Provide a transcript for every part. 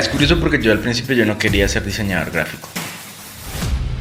Es curioso porque yo al principio yo no quería ser diseñador gráfico.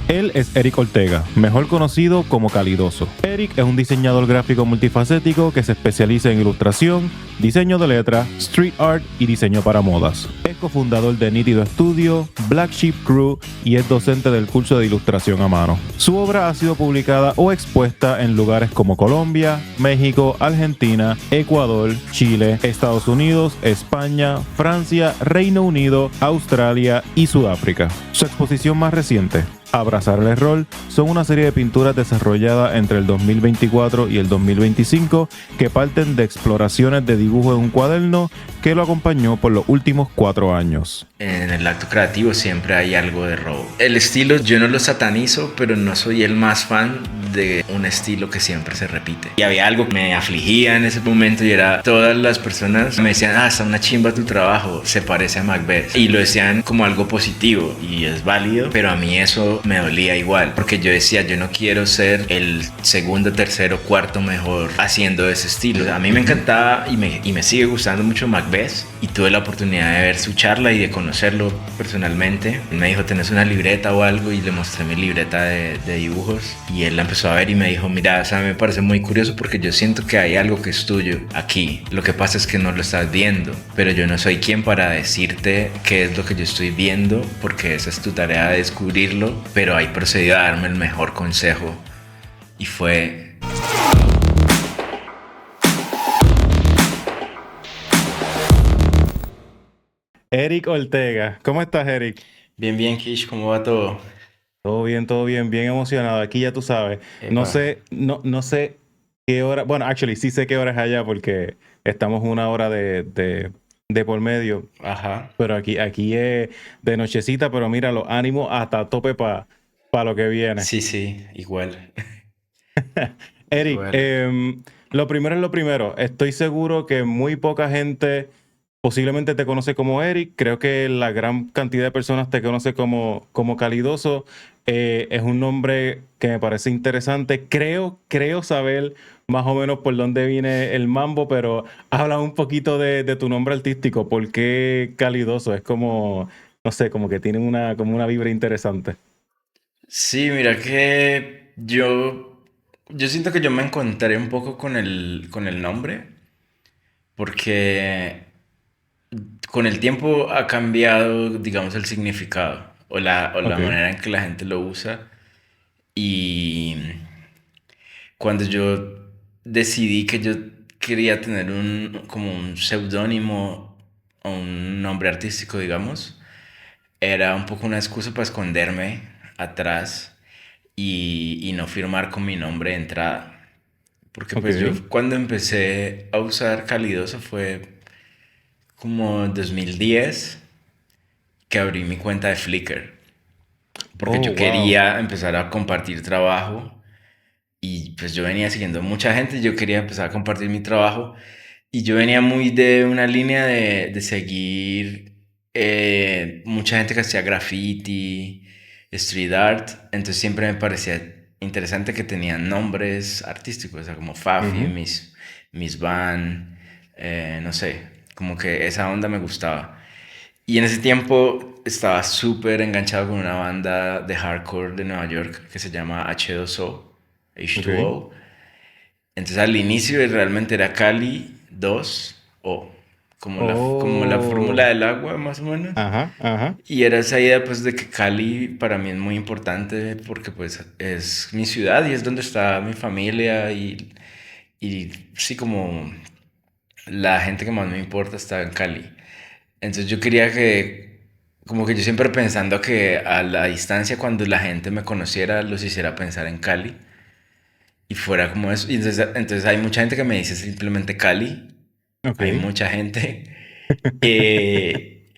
Él es Eric Ortega, mejor conocido como Calidoso. Eric es un diseñador gráfico multifacético que se especializa en ilustración, diseño de letra, street art y diseño para modas. Es cofundador de Nítido Studio, Black Sheep Crew y es docente del curso de ilustración a mano. Su obra ha sido publicada o expuesta en lugares como Colombia, México, Argentina, Ecuador, Chile, Estados Unidos, España, Francia, Reino Unido, Australia y Sudáfrica. Su exposición más reciente, Abrazar el Error, son una serie de pinturas desarrolladas entre el 2024 y el 2025 que parten de exploraciones de dibujo en un cuaderno que lo acompañó por los últimos 4 años. En el acto creativo siempre hay algo de robo. El estilo yo no lo satanizo, pero no soy el más fan de un estilo que siempre se repite. Y había algo que me afligía en ese momento y era todas las personas me decían, está una chimba tu trabajo, se parece a Macbeth. Y lo decían como algo positivo y es válido, pero a mí eso me dolía igual. Porque yo decía, yo no quiero ser el segundo, tercero, cuarto mejor haciendo ese estilo. A mí me encantaba y me sigue gustando mucho Macbeth. Y tuve la oportunidad de ver su charla y de conocerlo personalmente. Me dijo, ¿tenés una libreta o algo? Y le mostré mi libreta de dibujos. Y él la empezó a ver y me dijo, mira, o sea, me parece muy curioso porque yo siento que hay algo que es tuyo aquí. Lo que pasa es que no lo estás viendo. Pero yo no soy quien para decirte qué es lo que yo estoy viendo, porque esa es tu tarea de descubrirlo. Pero ahí procedió a darme el mejor consejo. Y fue... Eric Ortega, ¿cómo estás, Eric? Bien, bien, Kish, ¿cómo va todo? Todo bien, bien emocionado. Aquí ya tú sabes. No Epa. sé, no sé qué hora. Bueno, actually, sí sé qué hora es allá porque estamos una hora de por medio. Ajá. Pero aquí es de nochecita, pero mira, los ánimos hasta tope para lo que viene. Sí, sí, igual. Eric, Igual. lo primero es lo primero. Estoy seguro que muy poca gente posiblemente te conoce como Eric. Creo que la gran cantidad de personas te conoce como Calidoso. Es un nombre que me parece interesante. Creo saber más o menos por dónde viene el mambo, pero habla un poquito de tu nombre artístico. ¿Por qué Calidoso? Es como, no sé, como que tiene como una vibra interesante. Sí, mira que yo siento que yo me encontré un poco con el nombre, porque con el tiempo ha cambiado, digamos, el significado o la Ok, manera en que la gente lo usa. Y cuando yo decidí que yo quería tener como un seudónimo o un nombre artístico, digamos, era un poco una excusa para esconderme atrás y no firmar con mi nombre de entrada. Porque ok. pues yo cuando empecé a usar Calidoso fue como 2010 que abrí mi cuenta de Flickr. Porque Oh, yo wow. quería empezar a compartir trabajo y pues yo venía siguiendo mucha gente, yo quería empezar a compartir mi trabajo y yo venía muy de una línea de seguir mucha gente que hacía graffiti, street art, entonces siempre me parecía interesante que tenían nombres artísticos, o sea, como Fafi, Ujú. Miss Van, no sé, como que esa onda me gustaba. Y en ese tiempo estaba súper enganchado con una banda de hardcore de Nueva York que se llama H2O, Ok. H2O. Entonces al inicio realmente era Cali 2O, como la fórmula Oh. del agua más o menos. Ajá, ajá. Y era esa idea pues de que Cali para mí es muy importante porque pues es mi ciudad y es donde está mi familia y sí como la gente que más me importa está en Cali. Entonces yo quería que, como que yo siempre pensando que a la distancia cuando la gente me conociera los hiciera pensar en Cali y fuera como eso. Y entonces hay mucha gente que me dice simplemente Cali, hay Ok. mucha gente. Eh,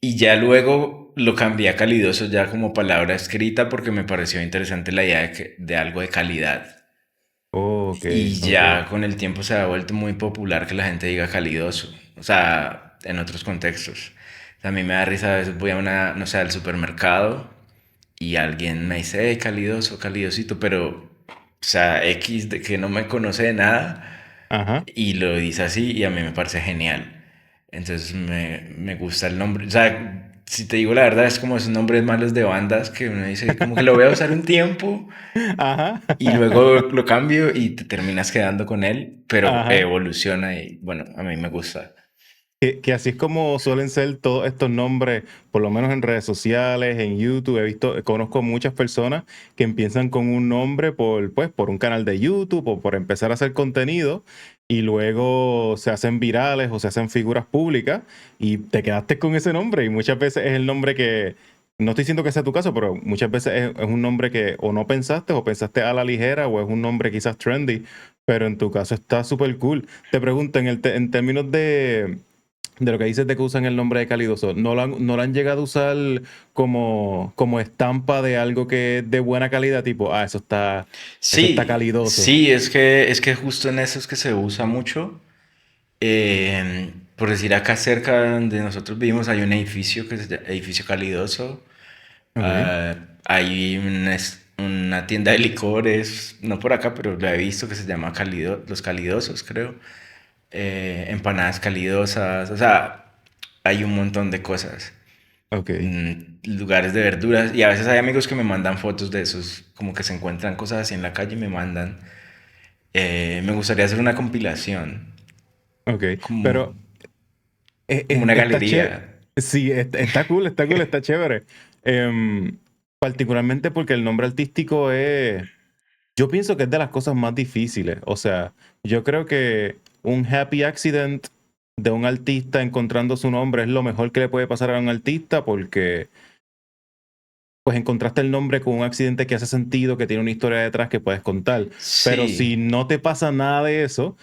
y ya luego lo cambié a calidoso ya como palabra escrita porque me pareció interesante la idea de algo de calidad. Ok, Y ok. ya con el tiempo se ha vuelto muy popular que la gente diga calidoso, o sea, en otros contextos. O sea, a mí me da risa, a veces voy a una, no sé, al supermercado y alguien me dice, hey, calidoso, calidosito, pero, o sea, X de que no me conoce de nada Ajá. y lo dice así y a mí me parece genial. Entonces me gusta el nombre. O sea, si te digo la verdad, es como esos nombres malos de bandas que uno dice, como que lo voy a usar un tiempo Ajá, y luego lo cambio y te terminas quedando con él, pero ajá. evoluciona y bueno, a mí me gusta. Que así es como suelen ser todos estos nombres, por lo menos en redes sociales, en YouTube. Conozco muchas personas que empiezan con un nombre por un canal de YouTube o por empezar a hacer contenido y luego se hacen virales o se hacen figuras públicas y te quedaste con ese nombre y muchas veces es el nombre que, no estoy diciendo que sea tu caso, pero muchas veces es un nombre que o no pensaste o pensaste a la ligera o es un nombre quizás trendy, pero en tu caso está súper cool. Te pregunto, en términos de lo que dices de que usan el nombre de calidoso, ¿no lo han llegado a usar como estampa de algo que es de buena calidad? Tipo, eso está Sí, calidoso. sí, es que justo en eso es que se usa mucho. Por decir, acá cerca donde nosotros vivimos hay un edificio que es edificio Calidoso. Ok, Ah, hay una tienda de licores, no por acá, pero lo he visto que se llama Los Calidosos, creo. Empanadas calidosas, o sea, hay un montón de cosas. ok. Lugares de verduras y a veces hay amigos que me mandan fotos de esos, como que se encuentran cosas así en la calle y me mandan. Me gustaría hacer una compilación, Ok, como, pero como una está chévere. galería. Sí, está cool, está chévere. Particularmente porque el nombre artístico yo pienso que es de las cosas más difíciles. O sea, yo creo que un happy accident de un artista encontrando su nombre es lo mejor que le puede pasar a un artista porque pues encontraste el nombre con un accidente que hace sentido, que tiene una historia detrás que puedes contar. Pero si Sí, no te pasa nada de eso,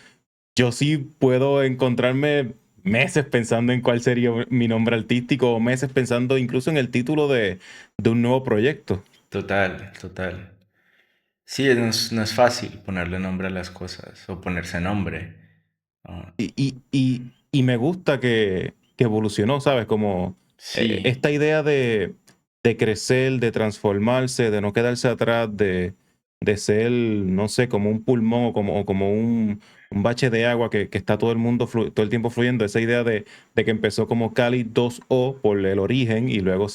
yo sí puedo encontrarme meses pensando en cuál sería mi nombre artístico o meses pensando incluso en el título de un nuevo proyecto. total, total. Sí, no es fácil ponerle nombre a las cosas o ponerse nombre. Ah, Y me gusta que evolucionó, ¿sabes? Como sí, esta idea de crecer, de transformarse, de no quedarse atrás, de ser, no sé, como un pulmón o como un bache de agua que está todo el mundo, todo el tiempo fluyendo. Esa idea de que empezó como Cali 2O por el origen y luego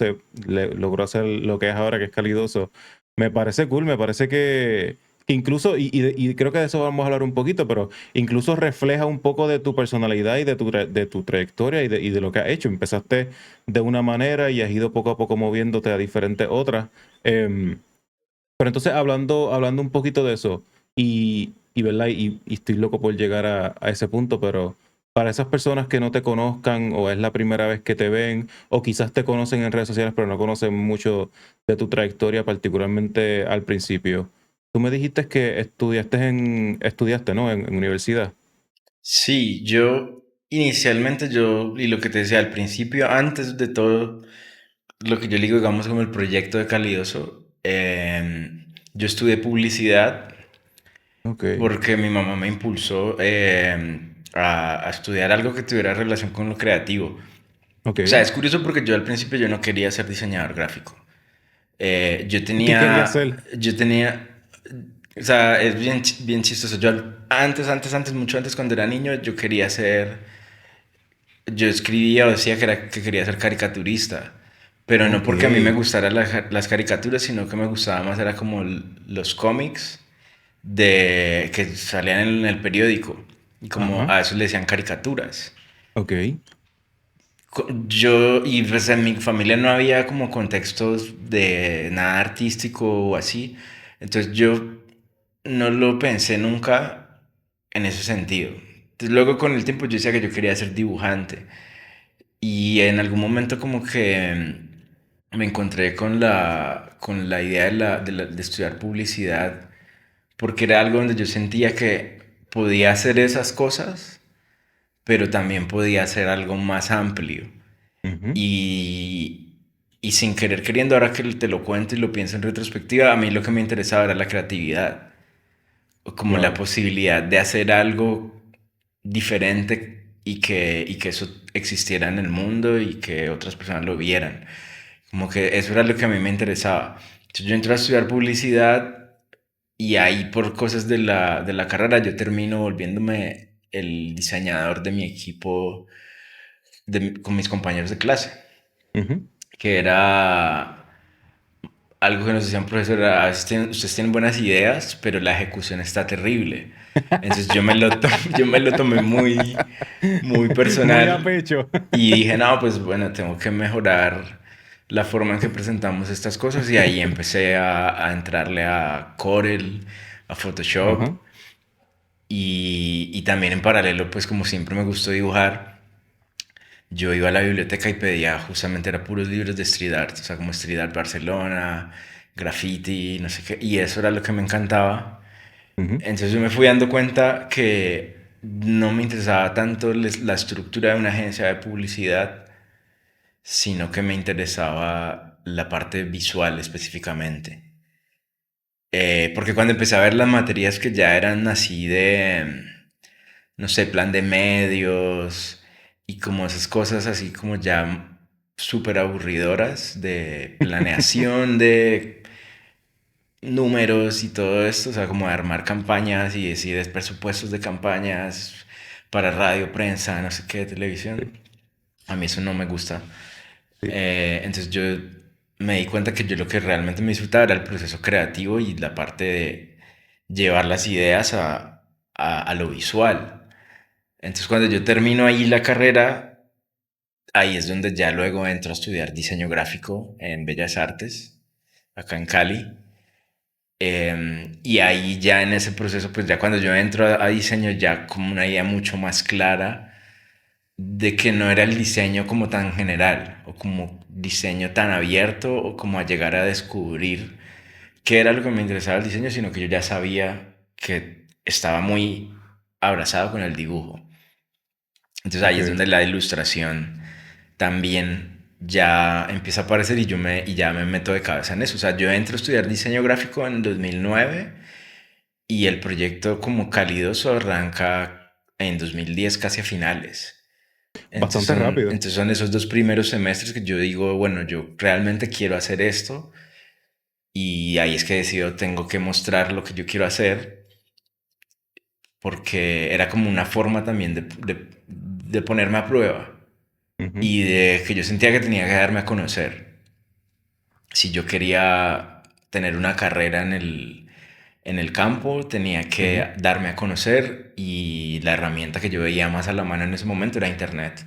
logró hacer lo que es ahora, que es Cali 2O. Me parece cool, me parece que incluso, y creo que de eso vamos a hablar un poquito, pero incluso refleja un poco de tu personalidad y de tu trayectoria y de lo que has hecho. Empezaste de una manera y has ido poco a poco moviéndote a diferentes otras. Em, pero entonces, hablando un poquito de eso, ¿verdad? Y estoy loco por llegar a ese punto, pero para esas personas que no te conozcan o es la primera vez que te ven, o quizás te conocen en redes sociales, pero no conocen mucho de tu trayectoria, particularmente al principio. Tú me dijiste que estudiaste, ¿no? En universidad. sí, yo inicialmente y lo que te decía al principio, antes de todo, lo que yo le digo, digamos, como el proyecto de Calidoso, yo estudié publicidad Ok, porque mi mamá me impulsó a estudiar algo que tuviera relación con lo creativo. O sea, ok. es curioso porque yo al principio yo no quería ser diseñador gráfico. Yo ¿Qué quería tenía, hacer? yo tenía, o sea, es bien, bien chistoso. Yo antes, mucho antes cuando era niño, yo escribía o decía que quería ser caricaturista. Pero no Ok, porque a mí me gustaran las caricaturas, sino que me gustaba más, era como los cómics que salían en el periódico. Y como ajá, a eso le decían caricaturas. ok. Y pues en mi familia no había como contextos de nada artístico o así. Entonces yo no lo pensé nunca en ese sentido. Entonces luego con el tiempo yo decía que yo quería ser dibujante. Y en algún momento como que me encontré con la idea de estudiar publicidad, porque era algo donde yo sentía que podía hacer esas cosas, pero también podía hacer algo más amplio. Ujú, Y, y sin querer queriendo, ahora que te lo cuento y lo pienso en retrospectiva, a mí lo que me interesaba era la creatividad, o como la wow. posibilidad de hacer algo diferente y que eso existiera en el mundo y que otras personas lo vieran. Como que eso era lo que a mí me interesaba. Entonces yo entré a estudiar publicidad y ahí por cosas de la carrera yo termino volviéndome el diseñador de mi equipo con mis compañeros de clase, Ujú. que era algo que nos decía un profesor, a veces ustedes tienen buenas ideas, pero la ejecución está terrible. Entonces yo me lo tomé muy Muy a personal pecho. y dije, no, pues bueno, tengo que mejorar la forma en que presentamos estas cosas y ahí empecé a entrarle a Corel, a Photoshop Ajá. y también en paralelo, pues como siempre me gustó dibujar, yo iba a la biblioteca y pedía, justamente era puros libros de street art, o sea, como street art Barcelona, graffiti, no sé qué, y eso era lo que me encantaba. Ujú. Entonces yo me fui dando cuenta que no me interesaba tanto la estructura de una agencia de publicidad, sino que me interesaba la parte visual específicamente. Porque cuando empecé a ver las materias que ya eran así de, no sé, plan de medios y como esas cosas así como ya súper aburridoras de planeación, de números y todo esto, o sea, como de armar campañas y decir presupuestos de campañas para radio, prensa, no sé qué, televisión. Sí, A mí eso no me gusta. sí. Entonces yo me di cuenta que yo lo que realmente me disfrutaba era el proceso creativo y la parte de llevar las ideas a lo visual. Entonces cuando yo termino ahí la carrera, ahí es donde ya luego entro a estudiar diseño gráfico en Bellas Artes, acá en Cali. Y ahí ya en ese proceso, pues ya cuando yo entro a diseño, ya como una idea mucho más clara de que no era el diseño como tan general o como diseño tan abierto o como a llegar a descubrir qué era lo que me interesaba el diseño, sino que yo ya sabía que estaba muy abrazado con el dibujo. Entonces ahí es Ok. donde la ilustración también ya empieza a aparecer y ya me meto de cabeza en eso. O sea, yo entro a estudiar diseño gráfico en 2009 y el proyecto como Calidoso arranca en 2010 casi a finales. Bastante rápido. Entonces son esos dos primeros semestres que yo digo, bueno, yo realmente quiero hacer esto y ahí es que decido, tengo que mostrar lo que yo quiero hacer porque era como una forma también de ponerme a prueba Ujú. y de que yo sentía que tenía que darme a conocer. Si yo quería tener una carrera en el campo, tenía Ujú. que darme a conocer y la herramienta que yo veía más a la mano en ese momento era Internet.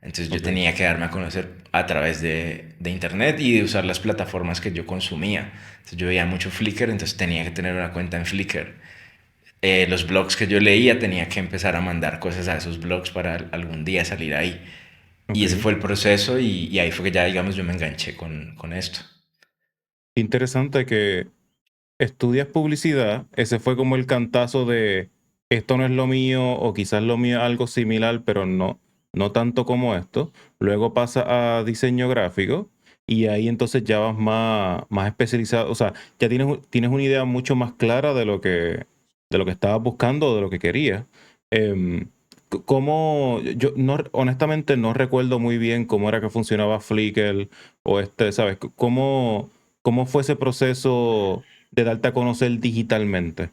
Entonces yo Ok. tenía que darme a conocer a través de Internet y de usar las plataformas que yo consumía. Entonces yo veía mucho Flickr, entonces tenía que tener una cuenta en Flickr. Los blogs que yo leía tenía que empezar a mandar cosas a esos blogs para algún día salir ahí. Y ese Ok. fue el proceso y ahí fue que ya, digamos, yo me enganché con esto. Interesante que estudias publicidad, ese fue como el cantazo de esto no es lo mío o quizás lo mío es algo similar, pero no, no tanto como esto. Luego pasa a diseño gráfico y ahí entonces ya vas más especializado, o sea, ya tienes una idea mucho más clara de lo que estabas buscando o de lo que querías. Em, ¿Cómo? Yo no, honestamente no recuerdo muy bien cómo era que funcionaba Flickr o ¿sabes? ¿Cómo fue ese proceso de darte a conocer digitalmente?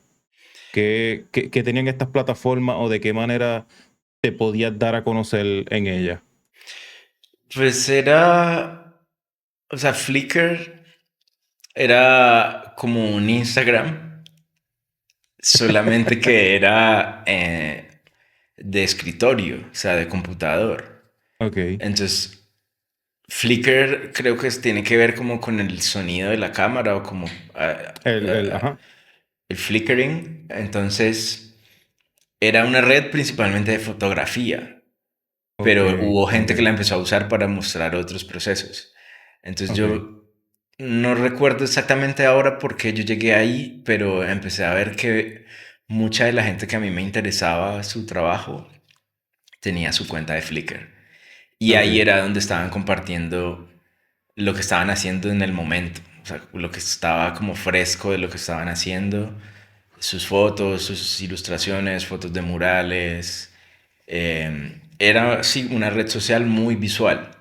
¿Qué tenían estas plataformas o de qué manera te podías dar a conocer en ellas? Pues era, o sea, Flickr era como un Instagram, solamente que era de escritorio, o sea, de computador. Ok. Entonces, Flickr creo que tiene que ver como con el sonido de la cámara o como Ajá. el flickering. Entonces, era una red principalmente de fotografía, Ok, pero hubo gente que la ok, empezó a usar para mostrar otros procesos. Entonces ok. yo no recuerdo exactamente ahora por qué yo llegué ahí, pero empecé a ver que mucha de la gente que a mí me interesaba su trabajo tenía su cuenta de Flickr. Y ahí Ok. era donde estaban compartiendo lo que estaban haciendo en el momento, o sea, lo que estaba como fresco de lo que estaban haciendo, sus fotos, sus ilustraciones, fotos de murales. Era, sí, una red social muy visual.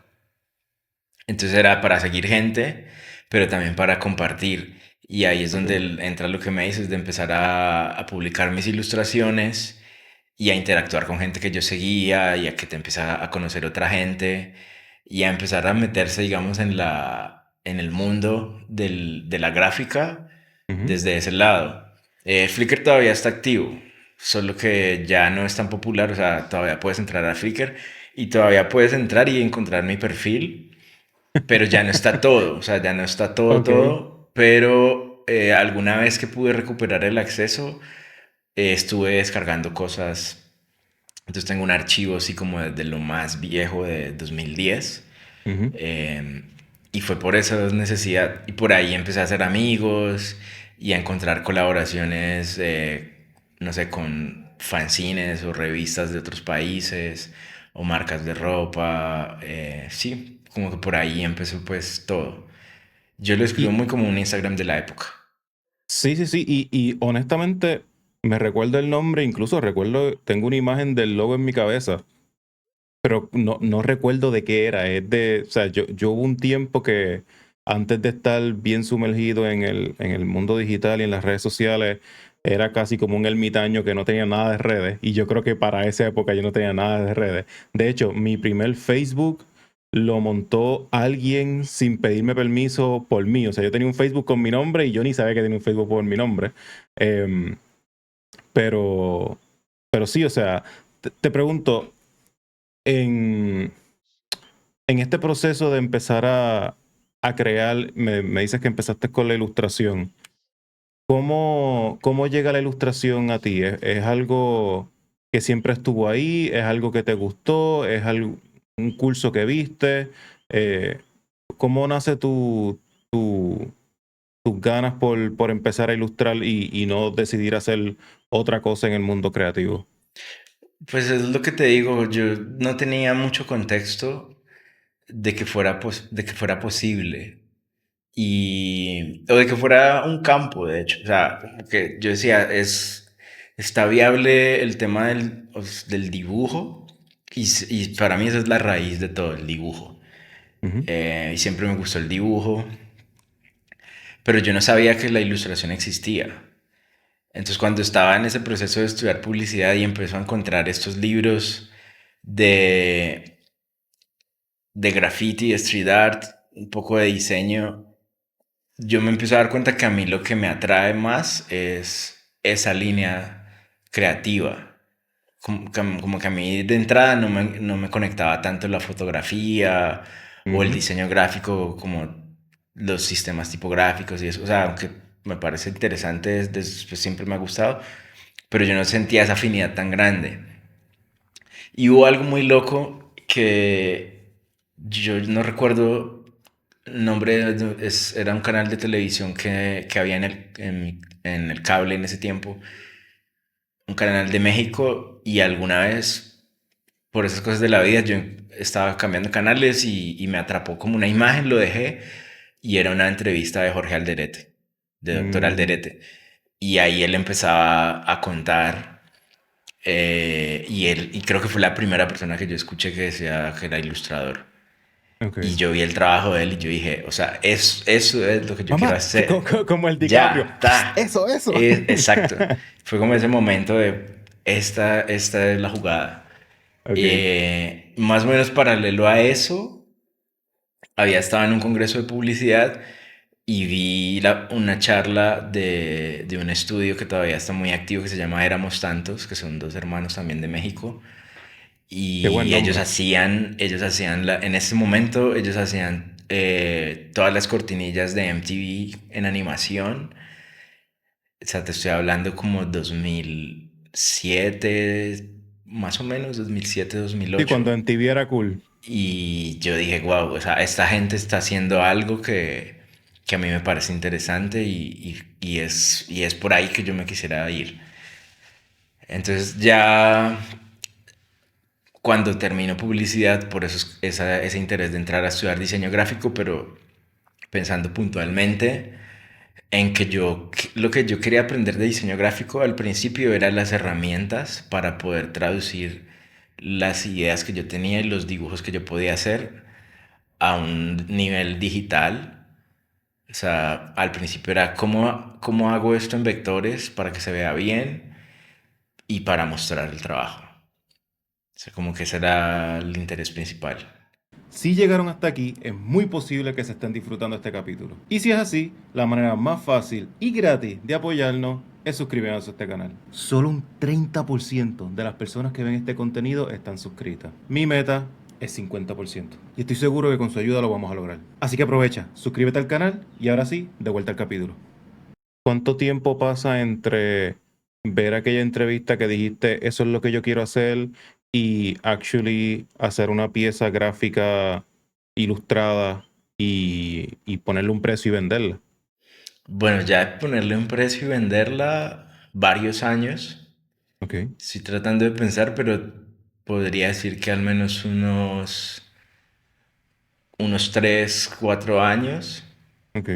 Entonces era para seguir gente, pero también para compartir. Y ahí es donde Ok. entra lo que me dices de empezar a publicar mis ilustraciones y a interactuar con gente que yo seguía y a que te empieza a conocer otra gente y a empezar a meterse, digamos, en el mundo de la gráfica Ujú. desde ese lado. Flickr todavía está activo, solo que ya no es tan popular, o sea, todavía puedes entrar a Flickr y todavía puedes entrar y encontrar mi perfil, pero ya no está todo, o sea, ya no está todo, Ok. todo, pero alguna vez que pude recuperar el acceso, estuve descargando cosas. Entonces tengo un archivo así como de lo más viejo de 2010. Ujú. eh, y fue por esa necesidad. Y por ahí empecé a hacer amigos y a encontrar colaboraciones, no sé, con fanzines o revistas de otros países o marcas de ropa. Sí, como que por ahí empezó pues todo. Yo lo escribo Y muy como un Instagram de la época. sí, sí, sí. Y honestamente, me recuerdo el nombre, incluso recuerdo, tengo una imagen del logo en mi cabeza, pero no recuerdo de qué era. Es de, o sea, yo hubo un tiempo que antes de estar bien sumergido en el mundo digital y en las redes sociales, era casi como un ermitaño que no tenía nada de redes. Y yo creo que para esa época yo no tenía nada de redes. De hecho, mi primer Facebook lo montó alguien sin pedirme permiso por mí. O sea, yo tenía un Facebook con mi nombre y yo ni sabía que tenía un Facebook por mi nombre. Em, pero, pero sí, o sea, te pregunto, en, en este proceso de empezar a crear, me dices que empezaste con la ilustración. ¿Cómo llega la ilustración a ti? Es algo que siempre estuvo ahí? ¿Es algo que te gustó? ¿Es un curso que viste? Eh, ¿Cómo nace tus ganas por empezar a ilustrar y no decidir hacer otra cosa en el mundo creativo? Pues es lo que te digo, yo no tenía mucho contexto de que de que fuera posible o de que fuera un campo, de hecho. O sea, como que yo decía, está viable el tema del dibujo y para mí esa es la raíz de todo, el dibujo. Ujú. Y siempre me gustó el dibujo, pero yo no sabía que la ilustración existía. Entonces cuando estaba en ese proceso de estudiar publicidad y empezó a encontrar estos libros de, de graffiti, de street art, un poco de diseño, yo me empiezo a dar cuenta que a mí lo que me atrae más es esa línea creativa. Como que a mí de entrada no me conectaba tanto la fotografía o el Ujú. diseño gráfico como los sistemas tipográficos y eso. O sea, aunque me parece interesante, pues siempre me ha gustado, pero yo no sentía esa afinidad tan grande. Y hubo algo muy loco que yo no recuerdo el nombre, era un canal de televisión que había en el cable en ese tiempo, un canal de México y alguna vez, por esas cosas de la vida, yo estaba cambiando canales y me atrapó como una imagen, lo dejé y era una entrevista de Jorge Alderete, de Doctor Mm, Alderete. Y ahí él empezaba a contar y creo que fue la primera persona que yo escuché que decía que era ilustrador. Y ok. yo vi el trabajo de él y yo dije, o sea, eso es lo que yo quiero Mamá, hacer. como el DiCaprio. Ya, está. Eso, eso. Exacto. Fue como ese momento de, esta es la jugada. Ok. Más o menos paralelo a eso, había estado en un congreso de publicidad y vi una charla de un estudio que todavía está muy activo que se llama Éramos Tantos, que son dos hermanos también de México. Qué buen Y nombre. en ese momento, ellos hacían todas las cortinillas de MTV en animación. O sea, te estoy hablando como 2007, más o menos, 2007, Sí, cuando 2008. en TV era cool. Y yo dije, wow, o sea, esta gente está haciendo algo que a mí me parece interesante y es por ahí que yo me quisiera ir. Entonces ya cuando termino publicidad, por eso ese interés de entrar a estudiar diseño gráfico, pero pensando puntualmente en que lo que yo quería aprender de diseño gráfico al principio eran las herramientas para poder traducir las ideas que yo tenía y los dibujos que yo podía hacer a un nivel digital. O sea, al principio era cómo hago esto en vectores para que se vea bien y para mostrar el trabajo. O sea, como que ese era el interés principal. Si llegaron hasta aquí, es muy posible que se estén disfrutando este capítulo. Y si es así, la manera más fácil y gratis de apoyarnos es suscribiéndose a este canal. Solo un 30% de las personas que ven este contenido están suscritas. Mi meta es 50%. Y estoy seguro que con su ayuda lo vamos a lograr. Así que aprovecha, suscríbete al canal y ahora sí, de vuelta al capítulo. ¿Cuánto tiempo pasa entre ver aquella entrevista que dijiste, eso es lo que yo quiero hacer, y actually hacer una pieza gráfica ilustrada y ponerle un precio y venderla? Bueno, ya ponerle un precio y venderla varios años. Ok, Estoy tratando de pensar, pero podría decir que al menos unos 3 4 años. ok.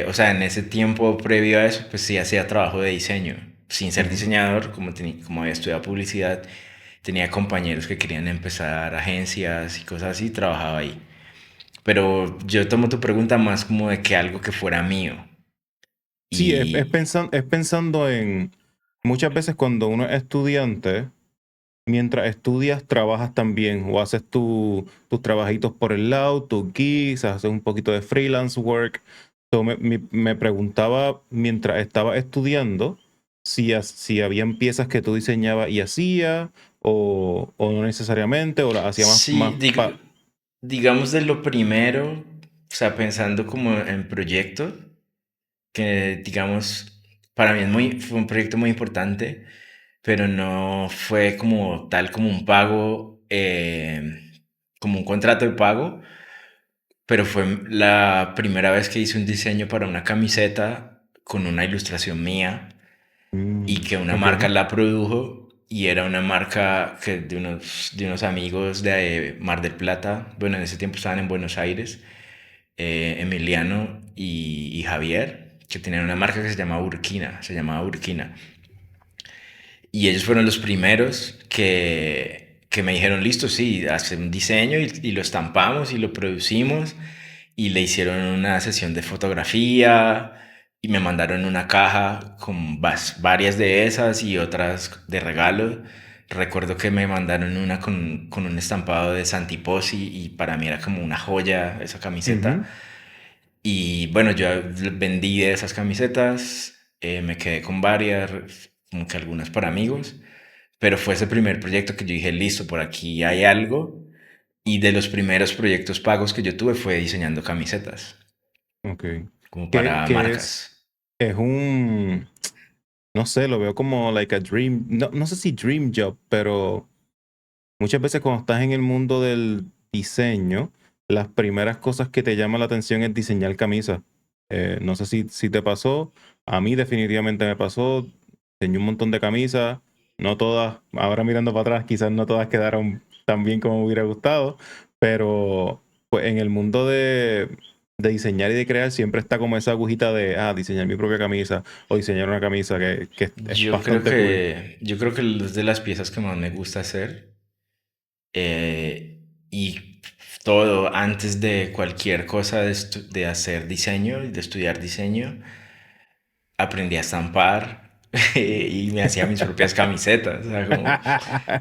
O sea, en ese tiempo previo a eso, pues sí hacía trabajo de diseño. Sin ser Ujú. diseñador, como había estudiado publicidad, tenía compañeros que querían empezar agencias y cosas así, trabajaba ahí. Pero yo tomo tu pregunta más como de que algo que fuera mío. Sí, Y es pensando en muchas veces cuando uno es estudiante, mientras estudias, trabajas también o haces tus trabajitos por el lado, tus gigs, haces un poquito de freelance work. So, me preguntaba mientras estaba estudiando si habían piezas que tú diseñabas y hacías o no necesariamente, o las hacía sí, más digamos de lo primero, o sea, pensando como en proyecto, que digamos, para mí fue un proyecto muy importante, pero no fue como tal como un pago, como un contrato de pago, pero fue la primera vez que hice un diseño para una camiseta con una ilustración mía y que una Ok. marca la produjo y era una marca que de unos amigos de Mar del Plata, bueno, en ese tiempo estaban en Buenos Aires, Emiliano y Javier, que tenían una marca que se llamaba Urquina. Y ellos fueron los primeros que me dijeron, listo, sí, hace un diseño y lo estampamos y lo producimos. Y le hicieron una sesión de fotografía y me mandaron una caja con varias de esas y otras de regalo. Recuerdo que me mandaron una con un estampado de Santiposi y para mí era como una joya esa camiseta. Ujú. Y bueno, yo vendí de esas camisetas, me quedé con varias, como que algunas para amigos, pero fue ese primer proyecto que yo dije, listo, por aquí hay algo. Y de los primeros proyectos pagos que yo tuve fue diseñando camisetas, Ok. como Que, para que marcas. es un, no sé, lo veo como like a dream, no sé si dream job, pero muchas veces cuando estás en el mundo del diseño, las primeras cosas que te llaman la atención es diseñar camisas. No sé si te pasó, a mí definitivamente me pasó, diseñé un montón de camisas, no todas, ahora mirando para atrás, quizás no todas quedaron tan bien como me hubiera gustado, pero pues en el mundo de diseñar y de crear siempre está como esa agujita de, diseñar mi propia camisa o diseñar una camisa que es Yo creo bastante cool. que, yo creo que es de las piezas que más me gusta hacer. Y todo antes de cualquier cosa de hacer diseño y de estudiar diseño, aprendí a estampar y me hacía mis propias camisetas, o sea, como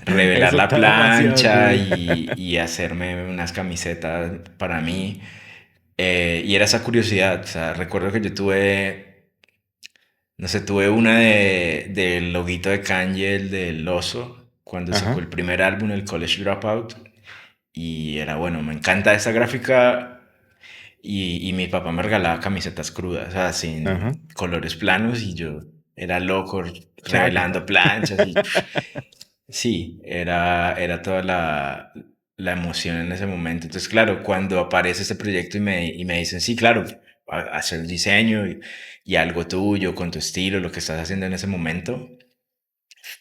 revelar Eso la está demasiado plancha cool. y hacerme unas camisetas para mí. Y era esa curiosidad, o sea, recuerdo que yo tuve, no sé, tuve una del loguito de Kanye, el del oso, cuando sacó Ajá, el primer álbum, el College Dropout, y era bueno, me encanta esa gráfica y mi papá me regalaba camisetas crudas, o sea, ajá. sin colores planos y yo era loco Chaco. revelando planchas y sí, era toda la emoción en ese momento. Entonces, claro, cuando aparece este proyecto y me dicen, sí, claro, hacer el diseño y algo tuyo, con tu estilo, lo que estás haciendo en ese momento,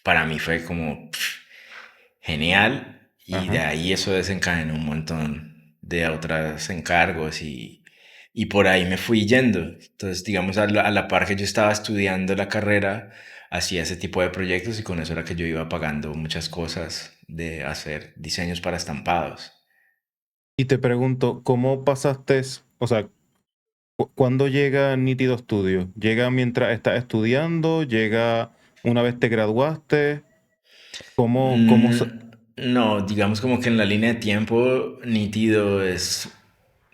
para mí fue como genial y de Ajá. ahí eso desencadenó un montón de otros encargos y por ahí me fui yendo. Entonces, digamos, a la par que yo estaba estudiando la carrera, hacía ese tipo de proyectos y con eso era que yo iba pagando muchas cosas de hacer diseños para estampados. Y te pregunto, ¿cómo pasaste, o sea, cuándo llega Nítido Studio? ¿Llega mientras estás estudiando? ¿Llega una vez te graduaste? ¿Cómo? No, digamos como que en la línea de tiempo, Nítido es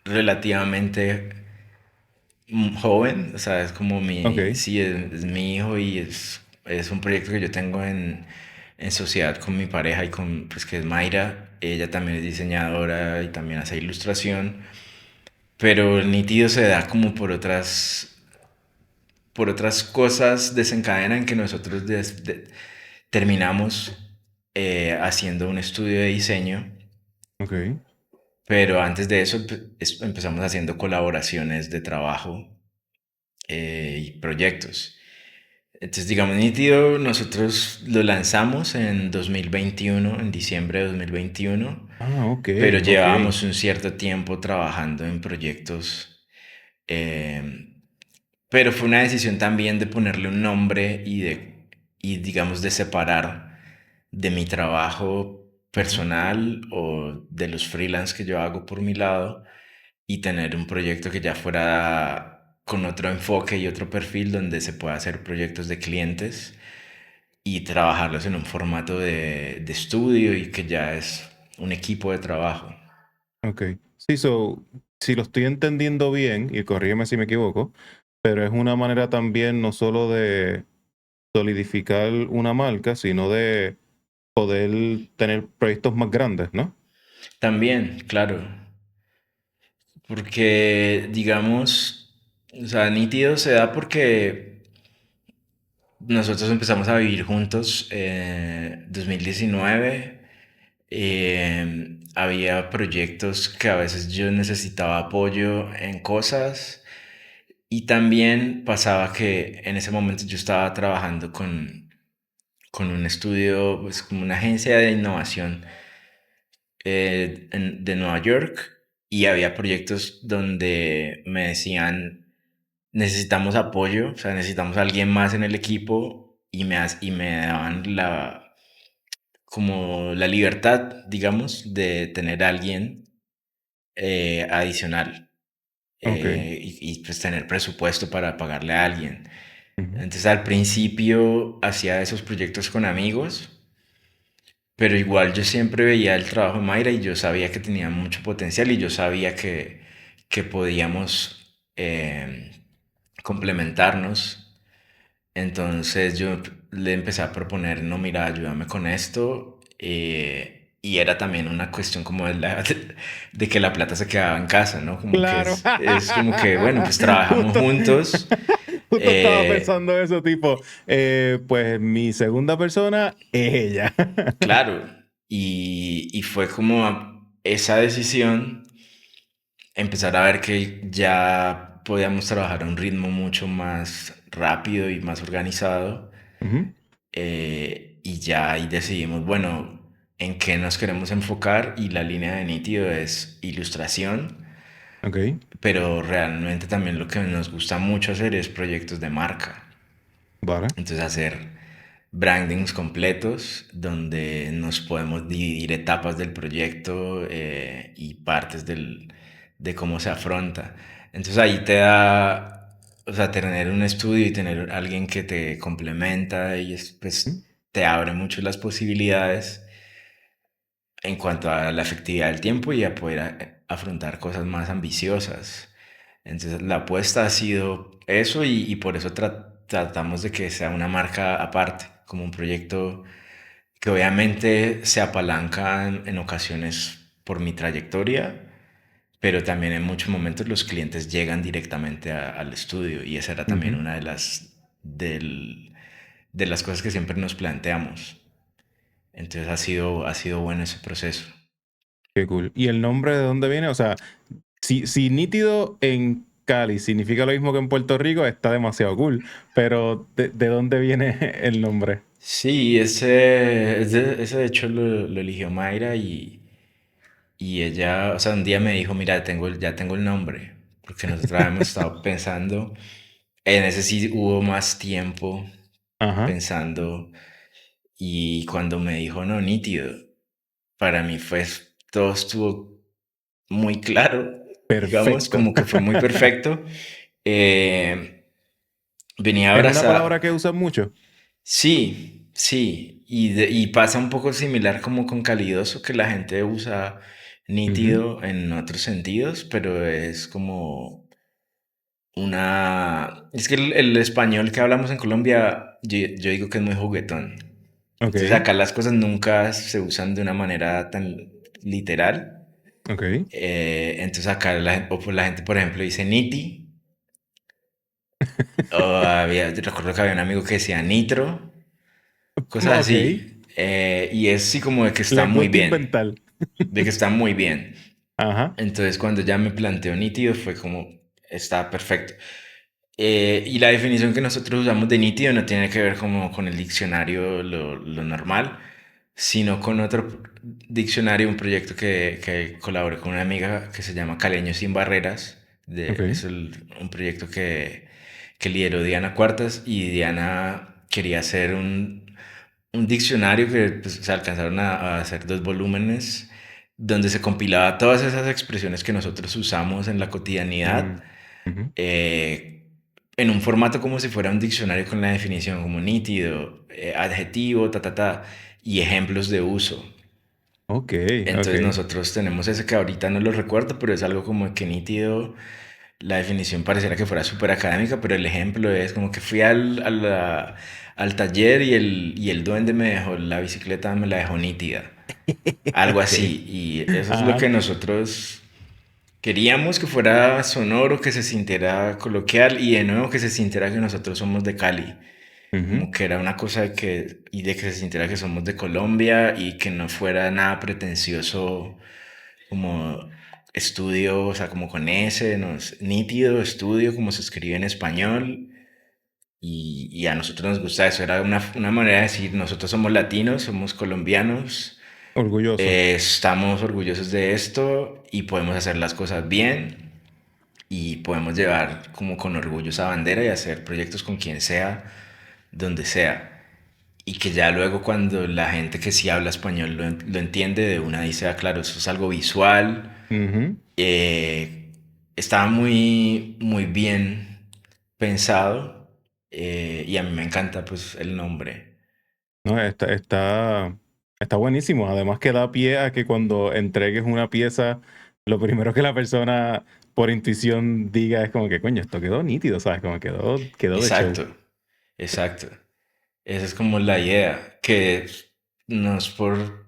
relativamente joven, o sea, es como mi, Ok. sí, es mi hijo y es un proyecto que yo tengo en sociedad con mi pareja y con, pues que es Mayra, ella también es diseñadora y también hace ilustración, pero el Nítido se da como por otras cosas desencadenan que nosotros terminamos haciendo un estudio de diseño, Ok. pero antes de eso empezamos haciendo colaboraciones de trabajo y proyectos. Entonces, digamos, Nítido, nosotros lo lanzamos en 2021, en diciembre de 2021, Ah, ok, pero ok. llevábamos un cierto tiempo trabajando en proyectos, eh, pero fue una decisión también de ponerle un nombre y digamos, de separar de mi trabajo Ujú. personal o de los freelance que yo hago por mi lado y tener un proyecto que ya fuera con otro enfoque y otro perfil donde se pueda hacer proyectos de clientes y trabajarlos en un formato de estudio y que ya es un equipo de trabajo. Ok. Sí, si lo estoy entendiendo bien, y corrígeme si me equivoco, pero es una manera también no solo de solidificar una marca, sino de poder tener proyectos más grandes, ¿no? También, claro, porque digamos, o sea, nítido se da porque nosotros empezamos a vivir juntos en 2019. Había proyectos que a veces yo necesitaba apoyo en cosas y también pasaba que en ese momento yo estaba trabajando con un estudio, pues como una agencia de innovación de Nueva York y había proyectos donde me decían necesitamos apoyo, o sea, necesitamos a alguien más en el equipo y me daban como la libertad, digamos, de tener a alguien adicional Ok. pues tener presupuesto para pagarle a alguien. Ujú. Entonces al principio hacía esos proyectos con amigos, pero igual yo siempre veía el trabajo de Mayra y yo sabía que tenía mucho potencial y yo sabía que podíamos complementarnos. Entonces yo le empecé a proponer, no, mira, ayúdame con esto. Y era también una cuestión como de que la plata se quedaba en casa, ¿no? Como que Claro. es como que, bueno, pues trabajamos Justo, juntos. justo estaba eh, pensando eso, tipo, pues mi segunda persona es ella. claro, y fue como esa decisión, empezar a ver que ya podíamos trabajar a un ritmo mucho más rápido y más organizado. Ujú. Y ya ahí decidimos, bueno, en qué nos queremos enfocar y la línea de nítido es ilustración, Ok. pero realmente también lo que nos gusta mucho hacer es proyectos de marca. Vale. Entonces hacer brandings completos donde nos podemos dividir etapas del proyecto y partes de cómo se afronta. Entonces ahí te da, o sea, tener un estudio y tener alguien que te complementa y pues te abre mucho las posibilidades en cuanto a la efectividad del tiempo y a poder afrontar cosas más ambiciosas. Entonces la apuesta ha sido eso y por eso tratamos de que sea una marca aparte, como un proyecto que obviamente se apalanca en ocasiones por mi trayectoria, pero también en muchos momentos los clientes llegan directamente al estudio y esa era también Ujú. una de las cosas que siempre nos planteamos. Entonces ha sido bueno ese proceso. Qué cool. ¿Y el nombre de dónde viene? O sea, si nítido en Cali significa lo mismo que en Puerto Rico, está demasiado cool. Pero ¿de dónde viene el nombre? Sí, ese de hecho lo eligió Mayra y ella, o sea, un día me dijo, mira, ya tengo el nombre, porque nosotros habíamos estado pensando, en ese sí hubo más tiempo Ajá. pensando y cuando me dijo, no, nítido, para mí todo estuvo muy claro, digamos, Perfecto. como que fue muy perfecto. Eh, venía ¿Es una palabra abrazada. que usan mucho? Sí, sí. y pasa un poco similar como con calidoso, que la gente usa Ujú. nítido en otros sentidos, pero es como una... Es que el español que hablamos en Colombia, yo digo que es muy juguetón. Entonces Ok, acá las cosas nunca se usan de una manera tan literal. ok. Entonces acá la gente, por ejemplo, dice niti. Recuerdo que había un amigo que decía nitro, cosas Ok. así. Y es sí como de que está Les muy gusta bien, inventar. de que está muy bien. Ajá. Entonces cuando ya me planteó nítido fue como, está perfecto. Y la definición que nosotros usamos de nítido no tiene que ver como con el diccionario lo normal, sino con otro diccionario, un proyecto que colaboré con una amiga que se llama Caleño Sin Barreras. Ok. Un proyecto que lideró Diana Cuartas, y Diana quería hacer un diccionario que pues, se alcanzaron a hacer 2 volúmenes donde se compilaba todas esas expresiones que nosotros usamos en la cotidianidad, Mm, ujú. eh, en un formato como si fuera un diccionario con la definición como nítido, adjetivo, y ejemplos de uso. Ok, ok. Entonces nosotros tenemos ese que ahorita no lo recuerdo, pero es algo como que nítido. La definición pareciera que fuera súper académica, pero el ejemplo es como que fui al taller y el duende me dejó la bicicleta, me la dejó nítida. Algo Ok. así. Y eso es lo Ajá. que nosotros queríamos, que fuera sonoro, que se sintiera coloquial y de nuevo que se sintiera que nosotros somos de Cali. Ujú. Como que era una cosa y de que se sintiera que somos de Colombia y que no fuera nada pretencioso como estudio, o sea, como con S, no, nítido estudio, como se escribe en español. Y a nosotros nos gusta eso, era una manera de decir, nosotros somos latinos, somos colombianos, Orgulloso. estamos orgullosos de esto y podemos hacer las cosas bien y podemos llevar como con orgullo esa bandera y hacer proyectos con quien sea, donde sea. Y que ya luego cuando la gente que sí habla español lo entiende de una dice, ah, claro, eso es algo visual. Ujú. eh, Estaba muy bien pensado, y a mí me encanta pues el nombre. No, está buenísimo. Además que da pie a que cuando entregues una pieza, lo primero que la persona por intuición diga es como que, coño, esto quedó nítido, ¿sabes? Como quedó de show. Exacto, exacto. Esa es como la idea, que no es por...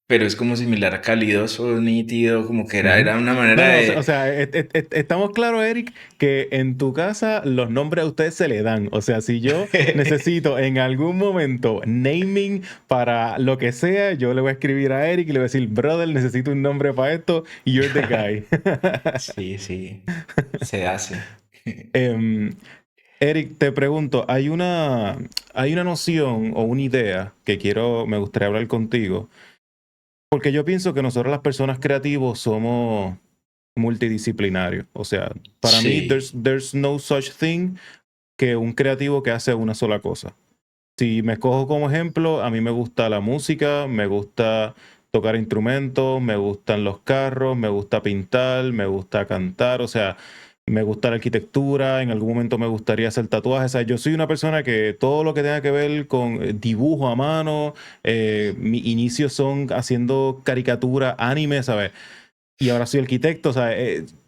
Pero es como similar a calidoso, nítido, como que Ujú. era una No, manera no, o de... sea, estamos claros, Eric, que en tu casa los nombres a ustedes se le dan. O sea, si yo necesito en algún momento naming para lo que sea, yo le voy a escribir a Eric y le voy a decir, brother, necesito un nombre para esto, y you're the guy. Sí, sí, se hace. Em, Eric, te pregunto, hay una noción o una idea que me gustaría hablar contigo, porque yo pienso que nosotros las personas creativos somos multidisciplinarios. O sea, para mí, Sí, there's no such thing que un creativo que hace una sola cosa. Si me escojo como ejemplo, a mí me gusta la música, me gusta tocar instrumentos, me gustan los carros, me gusta pintar, me gusta cantar, o sea, me gusta la arquitectura, en algún momento me gustaría hacer tatuajes. O sea, yo soy una persona que todo lo que tenga que ver con dibujo a mano, mis inicios son haciendo caricatura, anime, ¿sabes? Y ahora soy arquitecto. O sea,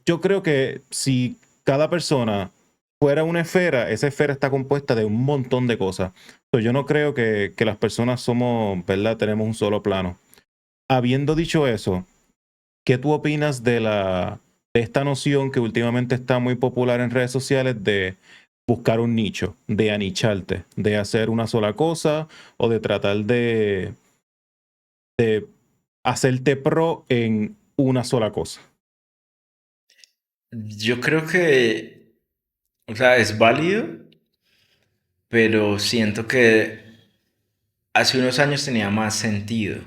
yo creo que si cada persona fuera una esfera, esa esfera está compuesta de un montón de cosas. Entonces, yo no creo que las personas somos, ¿verdad? Tenemos un solo plano. Habiendo dicho eso, ¿qué tú opinas de esta noción que últimamente está muy popular en redes sociales de buscar un nicho, de anicharte, de hacer una sola cosa o de tratar de hacerte pro en una sola cosa? yo creo que, o sea, es válido, pero siento que hace unos años tenía más sentido.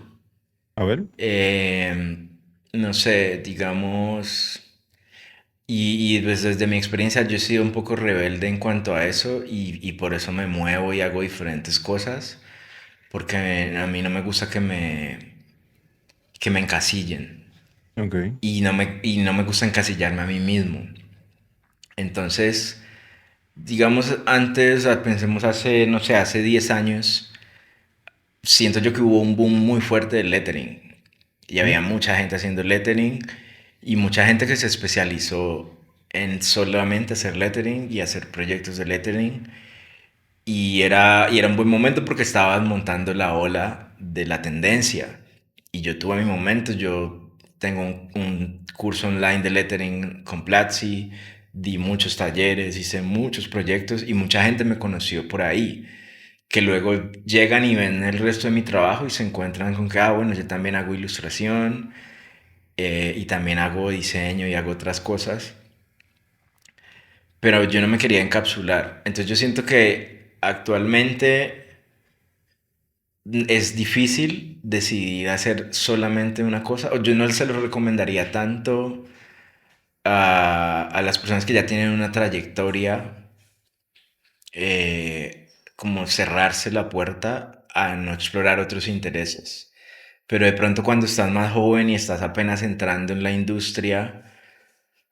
A ver. Eh, no sé, digamos, y pues desde mi experiencia yo he sido un poco rebelde en cuanto a eso y por eso me muevo y hago diferentes cosas, porque a mí no me gusta que me encasillen Ok. y no me gusta encasillarme a mí mismo. Entonces, digamos, antes, pensemos hace, no sé, hace 10 años, siento yo que hubo un boom muy fuerte del lettering y ¿Mm? había mucha gente haciendo lettering y mucha gente que se especializó en solamente hacer lettering y hacer proyectos de lettering y era un buen momento porque estaban montando la ola de la tendencia y yo tuve mi momento, yo tengo un curso online de lettering con Platzi, di muchos talleres, hice muchos proyectos y mucha gente me conoció por ahí que luego llegan y ven el resto de mi trabajo y se encuentran con que, bueno, yo también hago ilustración y también hago diseño y hago otras cosas, pero yo no me quería encapsular. Entonces yo siento que actualmente es difícil decidir hacer solamente una cosa, o yo no se lo recomendaría tanto a las personas que ya tienen una trayectoria como cerrarse la puerta a no explorar otros intereses. Pero de pronto cuando estás más joven y estás apenas entrando en la industria,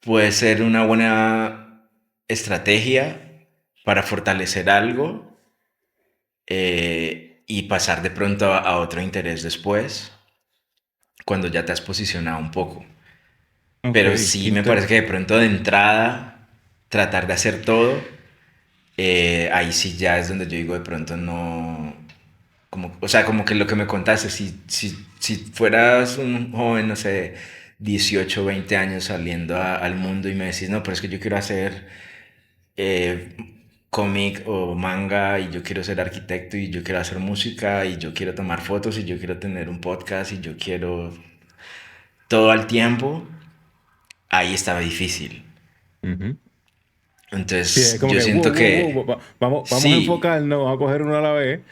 puede ser una buena estrategia para fortalecer algo y pasar de pronto a otro interés después, cuando ya te has posicionado un poco. Ok, Pero sí me parece que de pronto de entrada, tratar de hacer todo, ahí sí ya es donde yo digo de pronto no, como, o sea, como que lo que me contaste, si fueras un joven, no sé, 18 20 años saliendo al mundo y me decís, no, pero es que yo quiero hacer eh, cómic o manga y yo quiero ser arquitecto y yo quiero hacer música y yo quiero tomar fotos y yo quiero tener un podcast y yo quiero todo al tiempo, ahí estaba difícil. ujú. Sí, es Entonces como yo que, siento wow, wow, wow, que vamos a sí, enfocarnos, vamos a coger uno a la vez.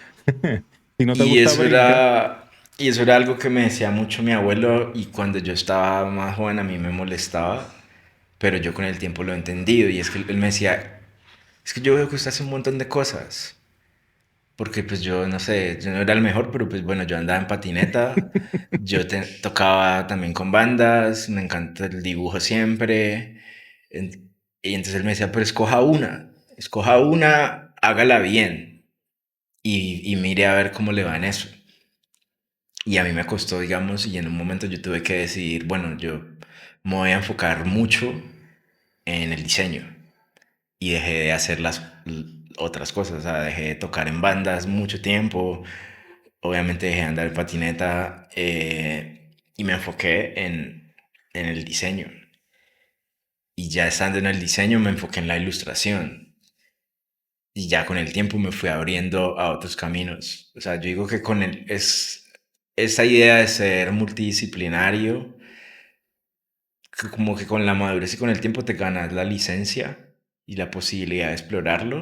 Si no te y gusta, eso brinca. era, y eso era algo que me decía mucho mi abuelo y cuando yo estaba más joven a mí me molestaba, pero yo con el tiempo lo he entendido y es que él me decía, es que yo veo que usted hace un montón de cosas, porque pues yo no sé, yo no era el mejor, pero pues bueno, yo andaba en patineta, tocaba también con bandas, me encanta el dibujo siempre, y entonces él me decía, pero escoja una, hágala bien y mire a ver cómo le va en eso. Y a mí me costó, digamos, y en un momento yo tuve que decidir, bueno, yo me voy a enfocar mucho en el diseño y dejé de hacer las otras cosas, o sea, dejé de tocar en bandas mucho tiempo, obviamente dejé de andar en patineta y me enfoqué en el diseño. Y ya estando en el diseño me enfoqué en la ilustración. Y ya con el tiempo me fui abriendo a otros caminos. O sea, yo digo que con esa idea de ser multidisciplinario, que como que con la madurez y con el tiempo te ganas la licencia y la posibilidad de explorarlo,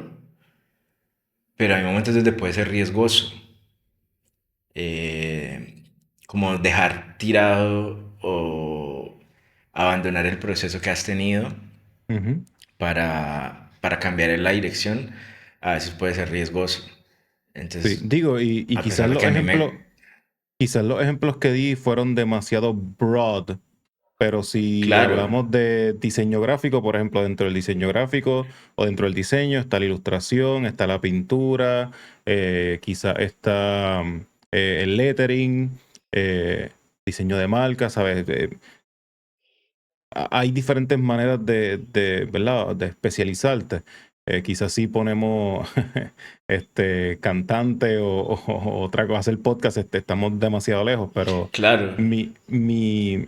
pero hay momentos donde puede ser riesgoso, eh, como dejar tirado o abandonar el proceso que has tenido Ujú. para cambiar en la dirección, a veces puede ser riesgoso. Sí, Entonces, digo, y a pesar de que a mí me... quizás los ejemplos que di fueron demasiado broad, pero si Claro, hablamos de diseño gráfico, por ejemplo, dentro del diseño gráfico o dentro del diseño está la ilustración, está la pintura, quizás está el lettering, eh, diseño de marca, ¿sabes? Hay diferentes maneras ¿verdad? De especializarte. Quizás si ponemos cantante o otra cosa, hacer podcast, estamos demasiado lejos, pero claro. mi, mi,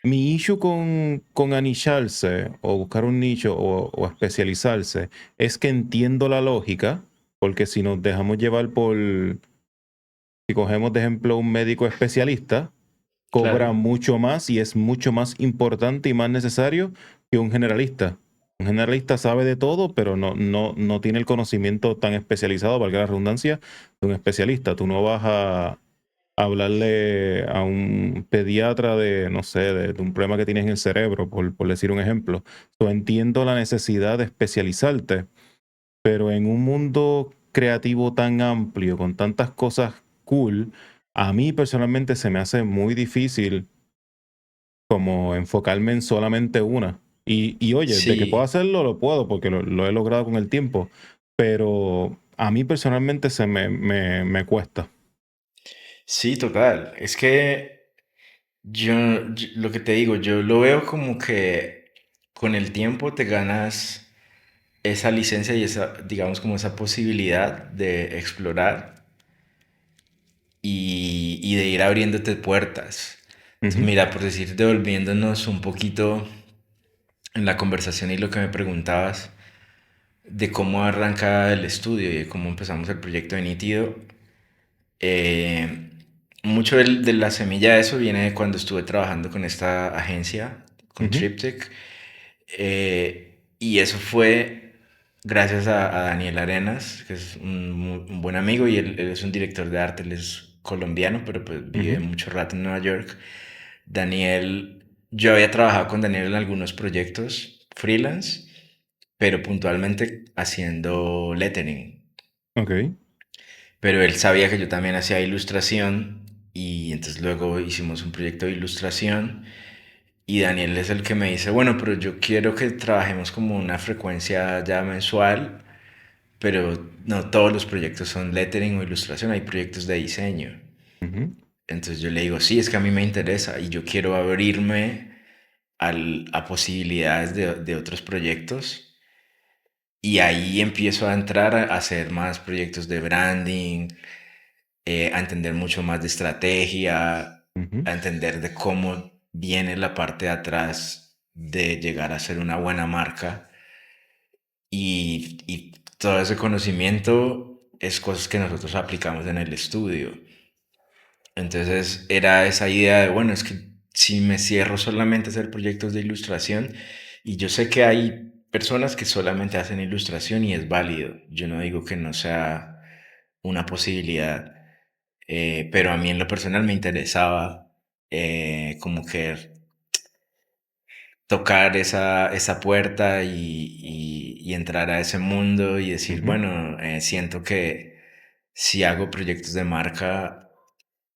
mi issue con anicharse o buscar un nicho o especializarse es que entiendo la lógica, porque si nos dejamos llevar si cogemos de ejemplo un médico especialista, Claro, cobra mucho más y es mucho más importante y más necesario que un generalista. Un generalista sabe de todo, pero no tiene el conocimiento tan especializado, valga la redundancia, de un especialista. Tú no vas a hablarle a un pediatra de, no sé, de un problema que tienes en el cerebro, por decir un ejemplo. Yo entiendo la necesidad de especializarte, pero en un mundo creativo tan amplio, con tantas cosas cool, a mí personalmente se me hace muy difícil como enfocarme en solamente una. Y oye, de que puedo sí. hacerlo, lo puedo, porque lo he logrado con el tiempo, pero a mí personalmente me cuesta. Sí, total. Es que lo que te digo, yo lo veo como que con el tiempo te ganas esa licencia y esa, digamos, como esa posibilidad de explorar y de ir abriéndote puertas. Entonces, Ujú, mira, por decir, devolviéndonos un poquito en la conversación y lo que me preguntabas de cómo arranca el estudio y de cómo empezamos el proyecto de Nítido, eh, mucho de la semilla de eso viene de cuando estuve trabajando con esta agencia, con ujú, Triptych, y eso fue gracias a Daniel Arenas, que es un buen amigo y él es un director de arte, él es colombiano, pero pues vive ujú. mucho rato en Nueva York. Daniel, yo había trabajado con Daniel en algunos proyectos freelance, pero puntualmente haciendo lettering. Ok. Pero él sabía que yo también hacía ilustración y entonces luego hicimos un proyecto de ilustración y Daniel es el que me dice, bueno, pero yo quiero que trabajemos como una frecuencia ya mensual, pero no todos los proyectos son lettering o ilustración, hay proyectos de diseño. Ujú, Entonces yo le digo, sí, es que a mí me interesa y yo quiero abrirme a posibilidades de otros proyectos. Y ahí empiezo a entrar a hacer más proyectos de branding, a entender mucho más de estrategia, ujú. a entender de cómo viene la parte de atrás de llegar a ser una buena marca. Y todo ese conocimiento es cosas que nosotros aplicamos en el estudio. Entonces era esa idea de, bueno, es que si me cierro solamente a hacer proyectos de ilustración, y yo sé que hay personas que solamente hacen ilustración y es válido, yo no digo que no sea una posibilidad, pero a mí en lo personal me interesaba como que tocar esa puerta y entrar a ese mundo y decir, Ujú. bueno, siento que si hago proyectos de marca,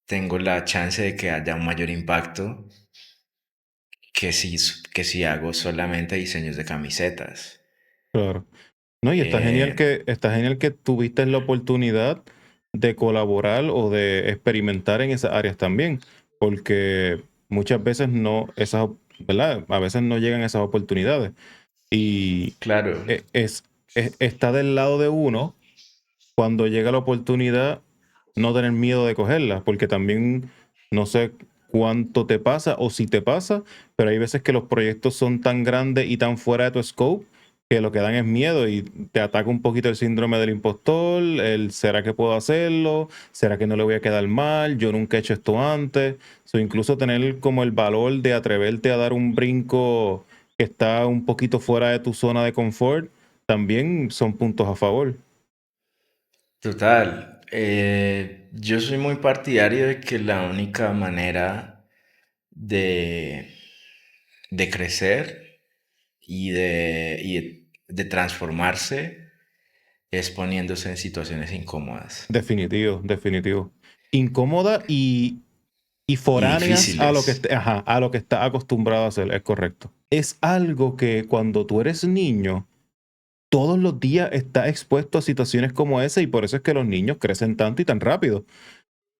tengo la chance de que haya un mayor impacto que si hago solamente diseños de camisetas. Claro. No, y Eh, está genial que tuviste la oportunidad de colaborar o de experimentar en esas áreas también, porque muchas veces no, ¿verdad? A veces no llegan esas oportunidades. Y claro, está del lado de uno cuando llega la oportunidad, no tener miedo de cogerla, porque también no sé cuánto te pasa o si te pasa, pero hay veces que los proyectos son tan grandes y tan fuera de tu scope que lo que dan es miedo y te ataca un poquito el síndrome del impostor, el ¿será que puedo hacerlo? ¿Será que no le voy a quedar mal? Yo nunca he hecho esto antes. O incluso tener como el valor de atreverte a dar un brinco que está un poquito fuera de tu zona de confort, también son puntos a favor. total. Yo soy muy partidario de que la única manera de, de crecer y de transformarse es poniéndose en situaciones incómodas Definitivo, definitivo. Incómoda y y foráneas a lo que difíciles. ajá, a lo que está acostumbrado a hacer, es correcto. Es algo que cuando tú eres niño, todos los días estás expuesto a situaciones como esa y por eso es que los niños crecen tanto y tan rápido.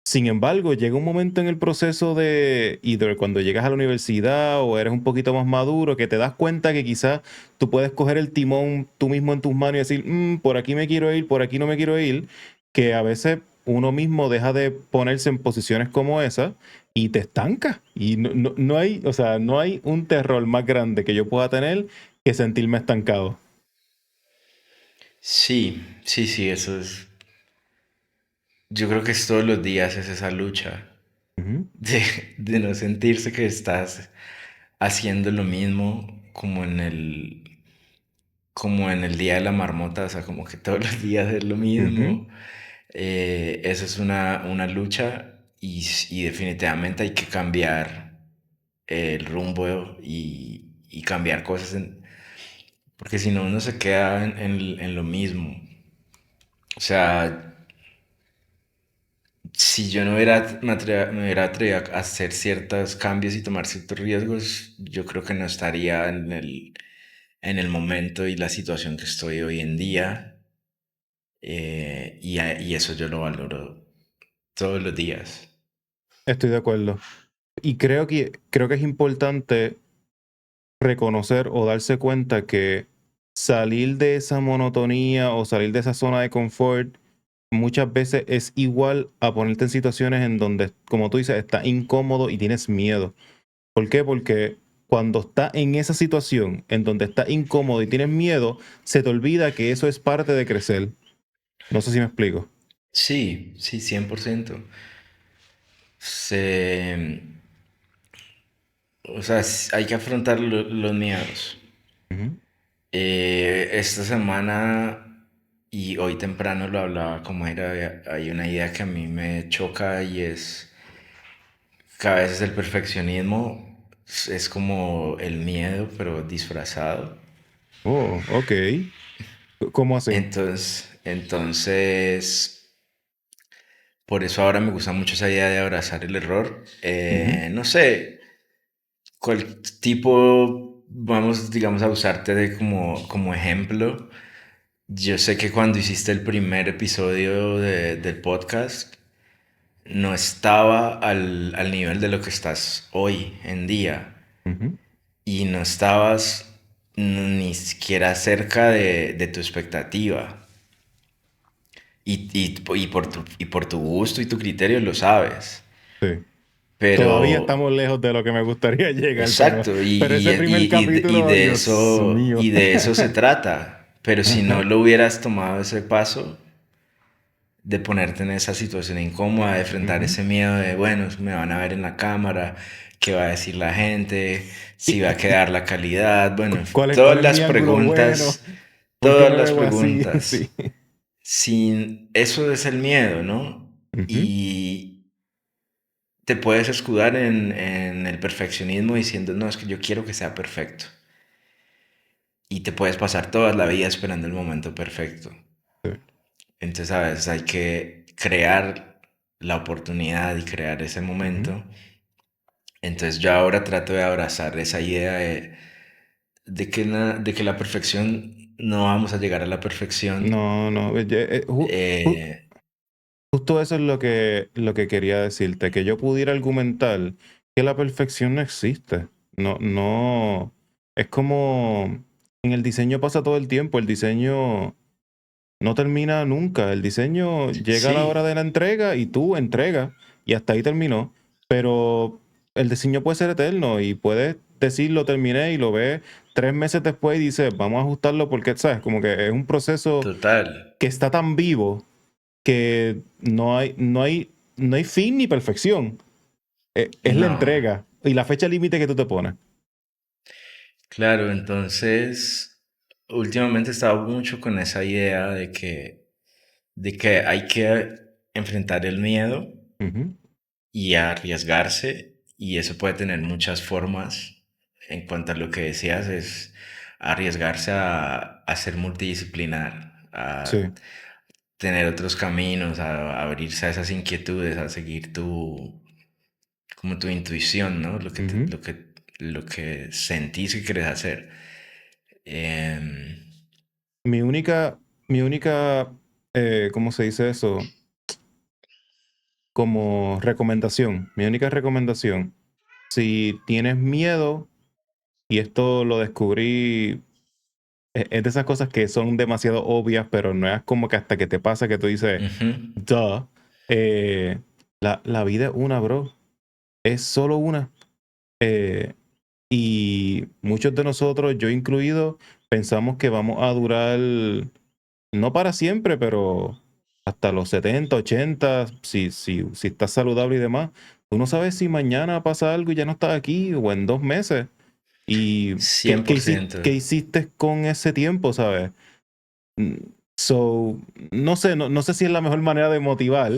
Sin embargo, llega un momento en el proceso cuando llegas a la universidad o eres un poquito más maduro, que te das cuenta que quizás tú puedes coger el timón tú mismo en tus manos y decir, por aquí me quiero ir, por aquí no me quiero ir, que a veces uno mismo deja de ponerse en posiciones como esa y te estanca. Y no hay, o sea, no hay un terror más grande que yo pueda tener que sentirme estancado. Sí, sí, sí, eso es. Yo creo que es todos los días es esa lucha Ujú, de, de no sentirse que estás haciendo lo mismo como en el día de la marmota, o sea, como que todos los días es lo ujú. mismo. Eso es una lucha y definitivamente hay que cambiar el rumbo y cambiar cosas, porque si no uno se queda en lo mismo. O sea, si yo no me hubiera atrevido a hacer ciertos cambios y tomar ciertos riesgos, yo creo que no estaría en el momento y la situación que estoy hoy en día. Y eso yo lo valoro todos los días. Estoy de acuerdo. Y creo que es importante reconocer o darse cuenta que salir de esa monotonía o salir de esa zona de confort muchas veces es igual a ponerte en situaciones en donde, como tú dices, estás incómodo y tienes miedo. ¿Por qué? Porque cuando estás en esa situación en donde estás incómodo y tienes miedo, se te olvida que eso es parte de crecer. No sé si me explico. Sí, sí, 100%. Se, o sea, hay que afrontar los miedos. Ujú, Esta semana y hoy temprano lo hablaba como era, hay una idea que a mí me choca y es que a veces el perfeccionismo es como el miedo, pero disfrazado. oh, ok. ¿Cómo así? Entonces, por eso ahora me gusta mucho esa idea de abrazar el error. Ujú, No sé, cuál tipo, vamos, digamos, a usarte de como ejemplo. Yo sé que cuando hiciste el primer episodio del podcast, no estaba al nivel de lo que estás hoy en día. ujú. Y no estabas ni siquiera cerca de tu expectativa. Y por tu gusto y tu criterio lo sabes. Sí. Todavía Pero, estamos lejos de lo que me gustaría llegar, exacto, pero ese primer capítulo, Dios mío. y de eso se trata. Pero si no Ajá. lo hubieras tomado ese paso de ponerte en esa situación incómoda, de enfrentar Ujú. ese miedo de, bueno, me van a ver en la cámara, qué va a decir la gente, si va a quedar la calidad, bueno, ¿Cuál es mi ángulo bueno? ¿Por qué todas me las veo así? preguntas, Sí. sin, eso es el miedo, ¿no? Ujú. Y te puedes escudar en el perfeccionismo diciendo, no, es que yo quiero que sea perfecto. Y te puedes pasar toda la vida esperando el momento perfecto. Sí. Entonces a veces hay que crear la oportunidad y crear ese Ujú. momento. Entonces yo ahora trato de abrazar esa idea de que la perfección, no vamos a llegar a la perfección. No, no. Eh, Justo eso es lo que quería decirte, que yo pudiera argumentar que la perfección no existe. No, no. Es como en el diseño pasa todo el tiempo. El diseño no termina nunca. El diseño llega a la hora sí, de la entrega y tú entregas y hasta ahí terminó. Pero el diseño puede ser eterno y puedes decir lo terminé y lo ves 3 meses después y dices, vamos a ajustarlo porque, ¿sabes? Como que es un proceso total. que está tan vivo que no hay fin ni perfección. Es la No, entrega y la fecha límite que tú te pones. claro, entonces últimamente he estado mucho con esa idea de que hay que enfrentar el miedo Ujú. y arriesgarse, y eso puede tener muchas formas. En cuanto a lo que decías, es arriesgarse a ser multidisciplinar, a Sí. tener otros caminos, a abrirse a esas inquietudes, a seguir como tu intuición, ¿no? Lo que, Ujú. lo que sentís que querés hacer. Em, Mi única, ¿cómo se dice eso? Como recomendación, mi única recomendación, si tienes miedo, y esto lo descubrí, es de esas cosas que son demasiado obvias, pero no es como que hasta que te pasa que tú dices, ujú. duh, la vida es una, bro, es solo una. Eh, y muchos de nosotros, yo incluido, pensamos que vamos a durar, no para siempre, pero hasta los 70 80 si estás saludable y demás. Tú no sabes si mañana pasa algo y ya no estás aquí o en 2 meses. ¿Y qué, cien qué por hiciste, ciento qué hiciste con ese tiempo, sabes? Mm, So, no sé si es la mejor manera de motivar,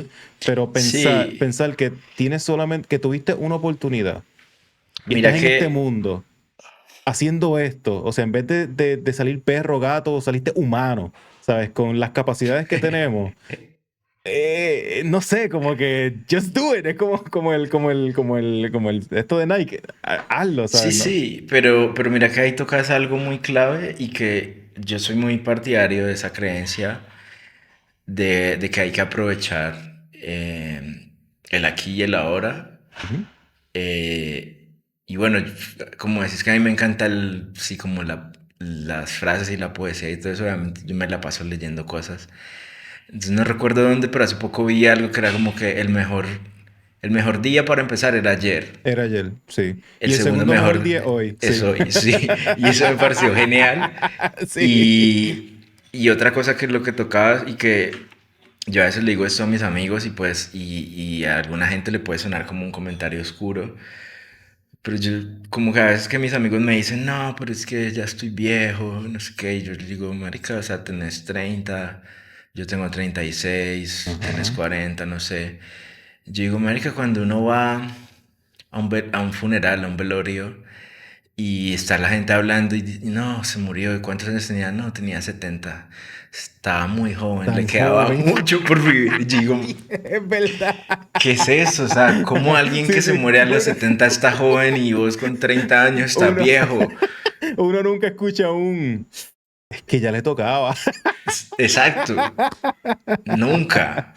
pero pensar, Sí, pensar que tienes solamente, que tuviste una oportunidad y mira estás en este que, mundo haciendo esto, o sea, en vez de salir perro, gato, saliste humano, ¿sabes? Con las capacidades que tenemos. No sé, como que just do it, es esto de Nike, hazlo, sí, ¿sabes? No. sí, pero mira que ahí tocas algo muy clave y que yo soy muy partidario de esa creencia de que hay que aprovechar el aquí y el ahora Ujú. Y bueno, como decís que a mí me encanta sí, como las frases y la poesía y todo eso, obviamente yo me la paso leyendo cosas. Entonces no recuerdo dónde, pero hace poco vi algo que era como que el mejor día para empezar era ayer. Era ayer, sí. El Y el segundo segundo mejor mejor día hoy, es sí. hoy, sí. Y eso me pareció genial. Sí. Y otra cosa que es lo que tocaba y que yo a veces le digo esto a mis amigos y pues y a alguna gente le puede sonar como un comentario oscuro, pero yo como que a veces que mis amigos me dicen, no, pero es que ya estoy viejo, no sé qué, y yo les digo, marica, o sea, tenés 30, yo tengo 36, tenés Ajá. 40, no sé. Yo digo, marica, cuando uno va a un funeral, a un velorio, y está la gente hablando y no, se murió. ¿Y cuántos años tenía? No, tenía 70. Estaba muy joven, le Tan quedaba joven. mucho por vivir. Y digo, Sí, es verdad. ¿qué es eso? O sea, ¿cómo alguien que Sí, se sí. muere a los 70 está joven y vos con 30 años estás Uno, viejo? uno nunca escucha un... Es que ya le tocaba. Exacto, nunca.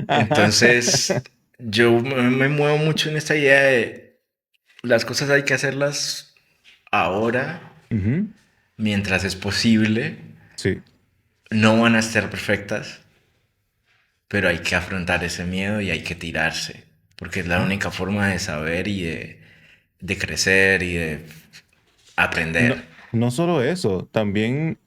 Ajá. Entonces, yo me muevo mucho en esta idea de las cosas hay que hacerlas ahora, Ujú. mientras es posible. Sí. No van a ser perfectas, pero hay que afrontar ese miedo y hay que tirarse, porque es la Ujú. única forma de saber y de crecer y de aprender. No, no solo eso, también,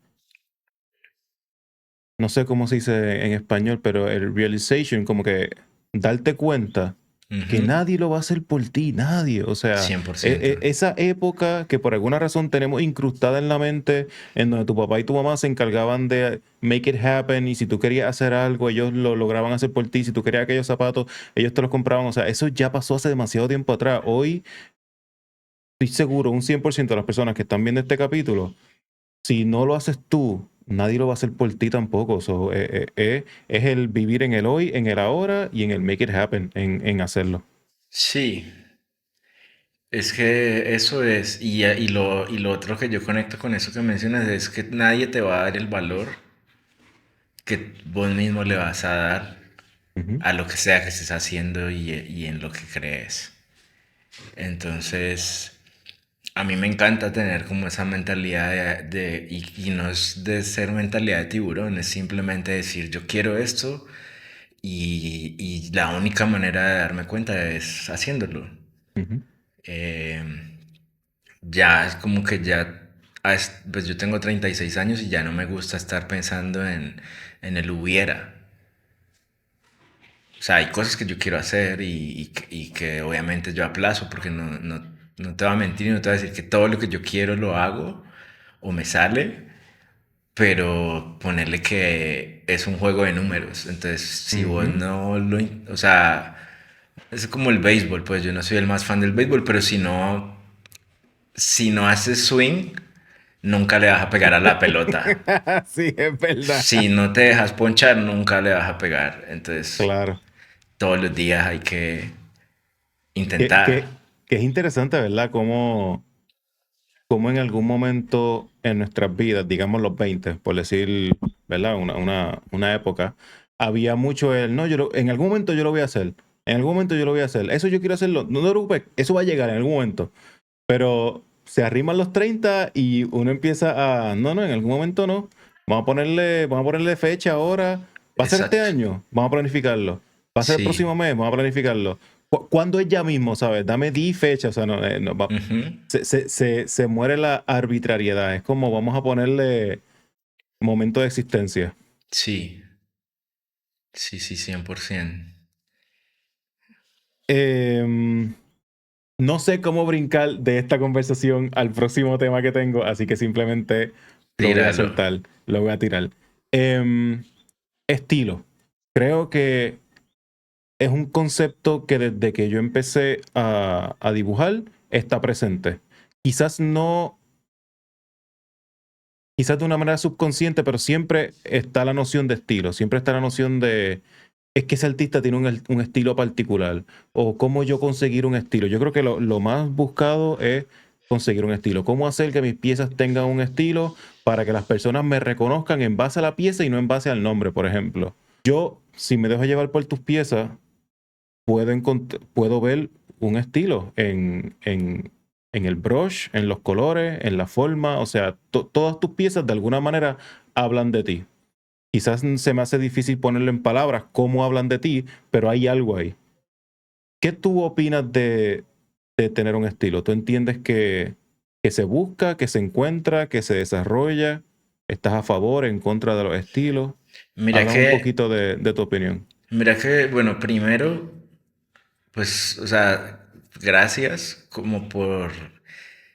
no sé cómo se dice en español, pero el realization, como que darte cuenta que Ujú. nadie lo va a hacer por ti, nadie. O sea, 100%. esa época que por alguna razón tenemos incrustada en la mente, en donde tu papá y tu mamá se encargaban de make it happen, y si tú querías hacer algo, ellos lo lograban hacer por ti, si tú querías aquellos zapatos, ellos te los compraban. O sea, eso ya pasó hace demasiado tiempo atrás. Hoy estoy seguro, un 100% de las personas que están viendo este capítulo, si no lo haces tú, nadie lo va a hacer por ti tampoco. So, es el vivir en el hoy, en el ahora y en el make it happen, en hacerlo. Sí, es que eso es, y lo otro que yo conecto con eso que mencionas es que nadie te va a dar el valor que vos mismo le vas a dar Ujú, a lo que sea que estés haciendo y en lo que crees. Entonces, a mí me encanta tener como esa mentalidad y no es de ser mentalidad de tiburón, es simplemente decir, yo quiero esto y la única manera de darme cuenta es haciéndolo. ujú. Eh, ya es como que ya, pues yo tengo 36 años y ya no me gusta estar pensando en el hubiera. O sea, hay cosas que yo quiero hacer y que obviamente yo aplazo porque no te voy a mentir y no te voy a decir que todo lo que yo quiero lo hago o me sale, pero ponerle que es un juego de números. Entonces, si vos Ujú. no lo... O sea, es como el béisbol, pues yo no soy el más fan del béisbol, pero si no haces swing, nunca le vas a pegar a la pelota. Sí, es verdad. Si no te dejas ponchar, nunca le vas a pegar. Entonces, Claro. todos los días hay que Que, intentar. que, que es interesante, ¿verdad? Cómo en algún momento en nuestras vidas, digamos los 20 por decir, ¿verdad? Una época, había mucho no, en algún momento yo lo voy a hacer. En algún momento yo lo voy a hacer. Eso yo quiero hacerlo. No te preocupes, eso va a llegar en algún momento. Pero se arriman los 30 y uno empieza a, no, no, en algún momento no. Vamos a ponerle fecha ahora. ¿Va a ser este Exacto. año? Vamos a planificarlo. ¿Va a ser el próximo Sí. mes? Vamos a planificarlo. ¿Cuándo es ya mismo, sabes? Dame 10 fechas. O sea, no, Ujú. se muere la arbitrariedad. Es como vamos a ponerle momento de existencia. Sí. Sí, sí, 100%. Em, no sé cómo brincar de esta conversación al próximo tema que tengo, así que simplemente lo voy a Tíralo. soltar, lo voy a tirar. Em, estilo. Creo que es un concepto que desde que yo empecé a dibujar está presente. Quizás no, quizás de una manera subconsciente, pero siempre está la noción de estilo, siempre está la noción de, es que ese artista tiene un estilo particular, o cómo yo conseguir un estilo. Yo creo que lo más buscado es conseguir un estilo. Cómo hacer que mis piezas tengan un estilo para que las personas me reconozcan en base a la pieza y no en base al nombre, por ejemplo. Yo, si me dejo llevar por tus piezas, puedo ver un estilo en el brush, en los colores, en la forma. O sea, todas tus piezas de alguna manera hablan de ti. Quizás se me hace difícil ponerlo en palabras cómo hablan de ti, pero hay algo ahí. ¿Qué tú opinas de tener un estilo? ¿Tú entiendes que se busca, que se encuentra, que se desarrolla? ¿Estás a favor, en contra de los estilos? Mira Habla un que, poquito de tu opinión. mira que, bueno, primero, pues, o sea, gracias como por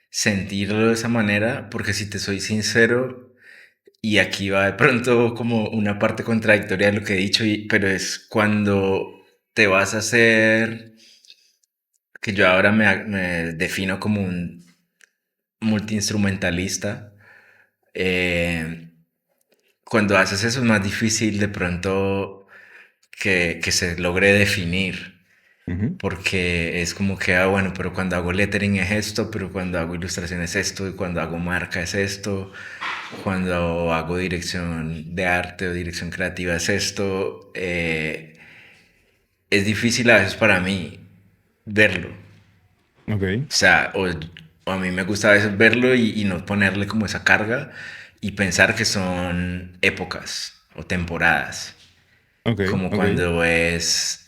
sentirlo de esa manera, porque si te soy sincero, y aquí va de pronto como una parte contradictoria de lo que he dicho, pero es cuando te vas a hacer, que yo ahora me defino como un multiinstrumentalista, eh, cuando haces eso es más difícil de pronto que se logre definir. Ujú, Porque es como que, bueno, pero cuando hago lettering es esto, pero cuando hago ilustración es esto, y cuando hago marca es esto, cuando hago dirección de arte o dirección creativa es esto. Es difícil a veces para mí verlo. ok, O sea, o a mí me gusta a veces verlo y no ponerle como esa carga y pensar que son épocas o temporadas. ok, Como ok. cuando ves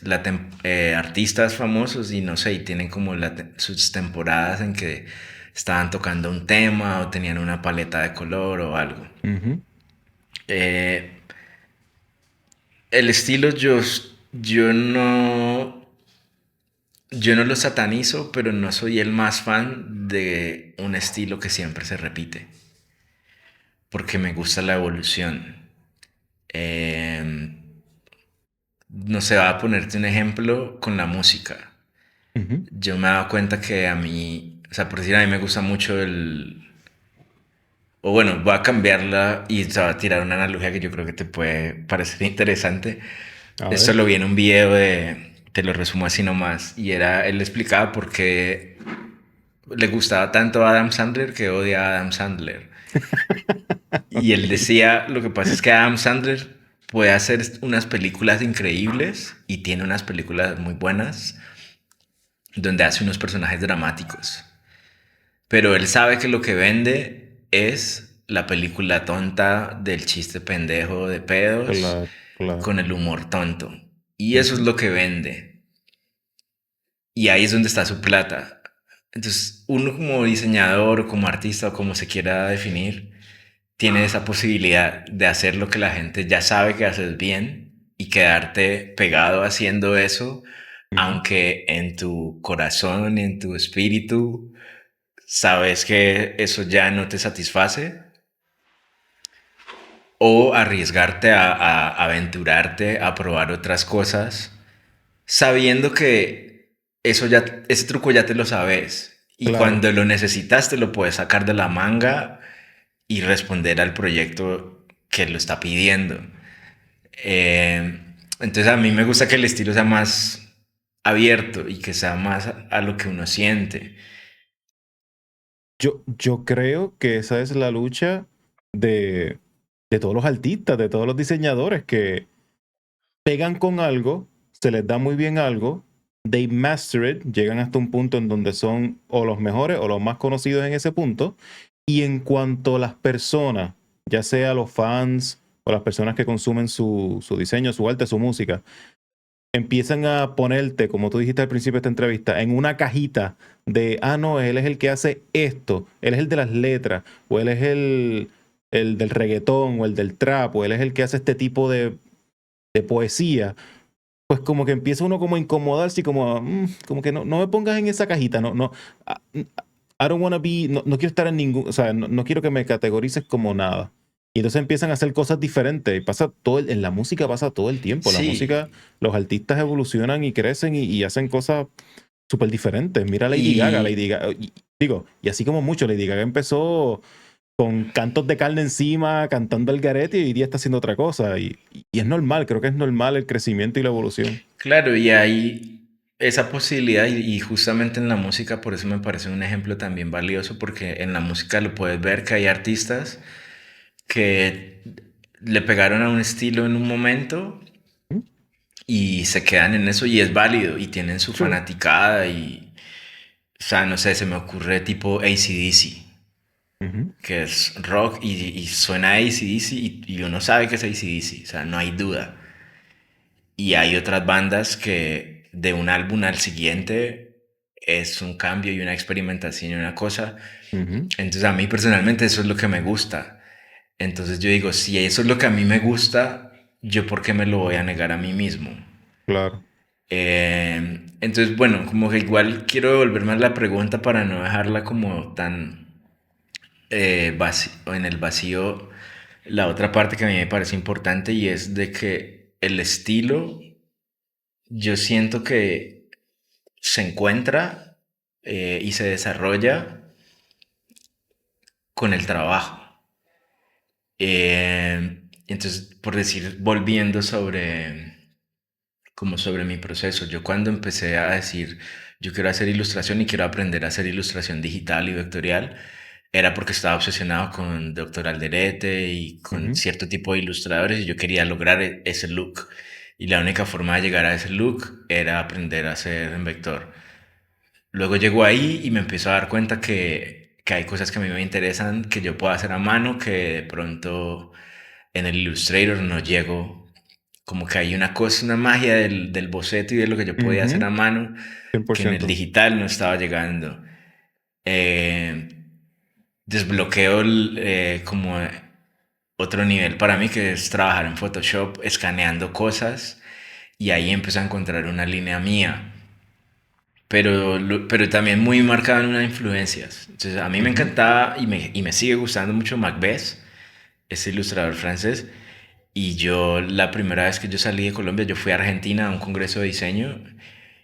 artistas famosos y no sé, y tienen como sus temporadas en que estaban tocando un tema o tenían una paleta de color o algo. Ujú, Eh, el estilo yo yo no lo satanizo, pero no soy el más fan de un estilo que siempre se repite, porque me gusta la evolución. Eh, no sé, va a ponerte un ejemplo con la música. ujú. Yo me he dado cuenta que a mí, o sea, por decir, a mí me gusta mucho o bueno, voy a cambiarla y se va a tirar una analogía que yo creo que te puede parecer interesante. A Esto ver. lo vi en un video te lo resumo así nomás, y él explicaba por qué le gustaba tanto a Adam Sandler que odia a Adam Sandler. Y él Ok. decía, lo que pasa es que Adam Sandler puede hacer unas películas increíbles y tiene unas películas muy buenas donde hace unos personajes dramáticos. Pero él sabe que lo que vende es la película tonta del chiste pendejo de pedos Claro, claro. con el humor tonto. Y eso es Ujú. lo que vende. Y ahí es donde está su plata. Entonces, uno como diseñador o como artista o como se quiera definir, tiene esa posibilidad de hacer lo que la gente ya sabe que haces bien y quedarte pegado haciendo eso, Ujú. aunque en tu corazón, en tu espíritu, sabes que eso ya no te satisface, o arriesgarte a aventurarte a probar otras cosas, sabiendo que ese truco ya te lo sabes y Claro. cuando lo necesitas te lo puedes sacar de la manga y responder al proyecto que lo está pidiendo. Eh, entonces a mí me gusta que el estilo sea más abierto y que sea más a lo que uno siente. Yo creo que esa es la lucha de, de todos los artistas, de todos los diseñadores que pegan con algo, se les da muy bien algo, they master it, llegan hasta un punto en donde son o los mejores o los más conocidos en ese punto. Y en cuanto a las personas, ya sea los fans o las personas que consumen su diseño, su arte, su música, empiezan a ponerte, como tú dijiste al principio de esta entrevista, en una cajita de, no, él es el que hace esto, él es el de las letras, o él es el del reggaetón, o el del trap, o él es el que hace este tipo de poesía, pues como que empieza uno como a incomodarse y como, como que no me pongas en esa cajita, no, I don't wanna be, no quiero estar en ningún, o sea, no quiero que me categorices como nada. Y entonces empiezan a hacer cosas diferentes. Y pasa en la música pasa todo el tiempo. La Sí, música, los artistas evolucionan y crecen y hacen cosas súper diferentes. Mira Lady Gaga, y Lady Gaga, y así como mucho, Lady Gaga empezó con cantos de carne encima, cantando el garete y hoy día está haciendo otra cosa. Y es normal, creo que es normal el crecimiento y la evolución. claro, y hay esa posibilidad y justamente en la música, por eso me parece un ejemplo también valioso, porque en la música lo puedes ver que hay artistas que le pegaron a un estilo en un momento ¿Mm? y se quedan en eso y es válido y tienen su True. fanaticada O sea, no sé, se me ocurre tipo AC/DC, Ujú. que es rock y suena AC/DC y uno sabe que es AC/DC, o sea, no hay duda. Y hay otras bandas que de un álbum al siguiente es un cambio y una experimentación y una cosa. Ujú. Entonces a mí personalmente eso es lo que me gusta. Entonces yo digo, si eso es lo que a mí me gusta, yo por qué me lo voy a negar a mí mismo. Claro. Entonces, bueno, como que igual quiero devolverme a la pregunta para no dejarla como tan en el vacío. La otra parte que a mí me parece importante y es de que el estilo, yo siento que se encuentra y se desarrolla con el trabajo. Entonces, por decir, volviendo como sobre mi proceso, yo cuando empecé a decir, yo quiero hacer ilustración y quiero aprender a hacer ilustración digital y vectorial, era porque estaba obsesionado con Doctor Alderete y con Ujú. cierto tipo de ilustradores y yo quería lograr ese look. Y la única forma de llegar a ese look era aprender a hacer en vector. Luego llego ahí y me empiezo a dar cuenta que hay cosas que a mí me interesan, que yo puedo hacer a mano, que de pronto en el Illustrator no llego. Como que hay una cosa, una magia del boceto y de lo que yo podía hacer Ujú. a mano, cien por que en el ciento digital no estaba llegando. Eh, Desbloqueo como otro nivel para mí, que es trabajar en Photoshop, escaneando cosas, y ahí empecé a encontrar una línea mía pero también muy marcada en unas influencias. Entonces, a mí me Ujú. encantaba y me sigue gustando mucho Macbeth, ese ilustrador francés. Y yo, la primera vez que yo salí de Colombia, yo fui a Argentina a un congreso de diseño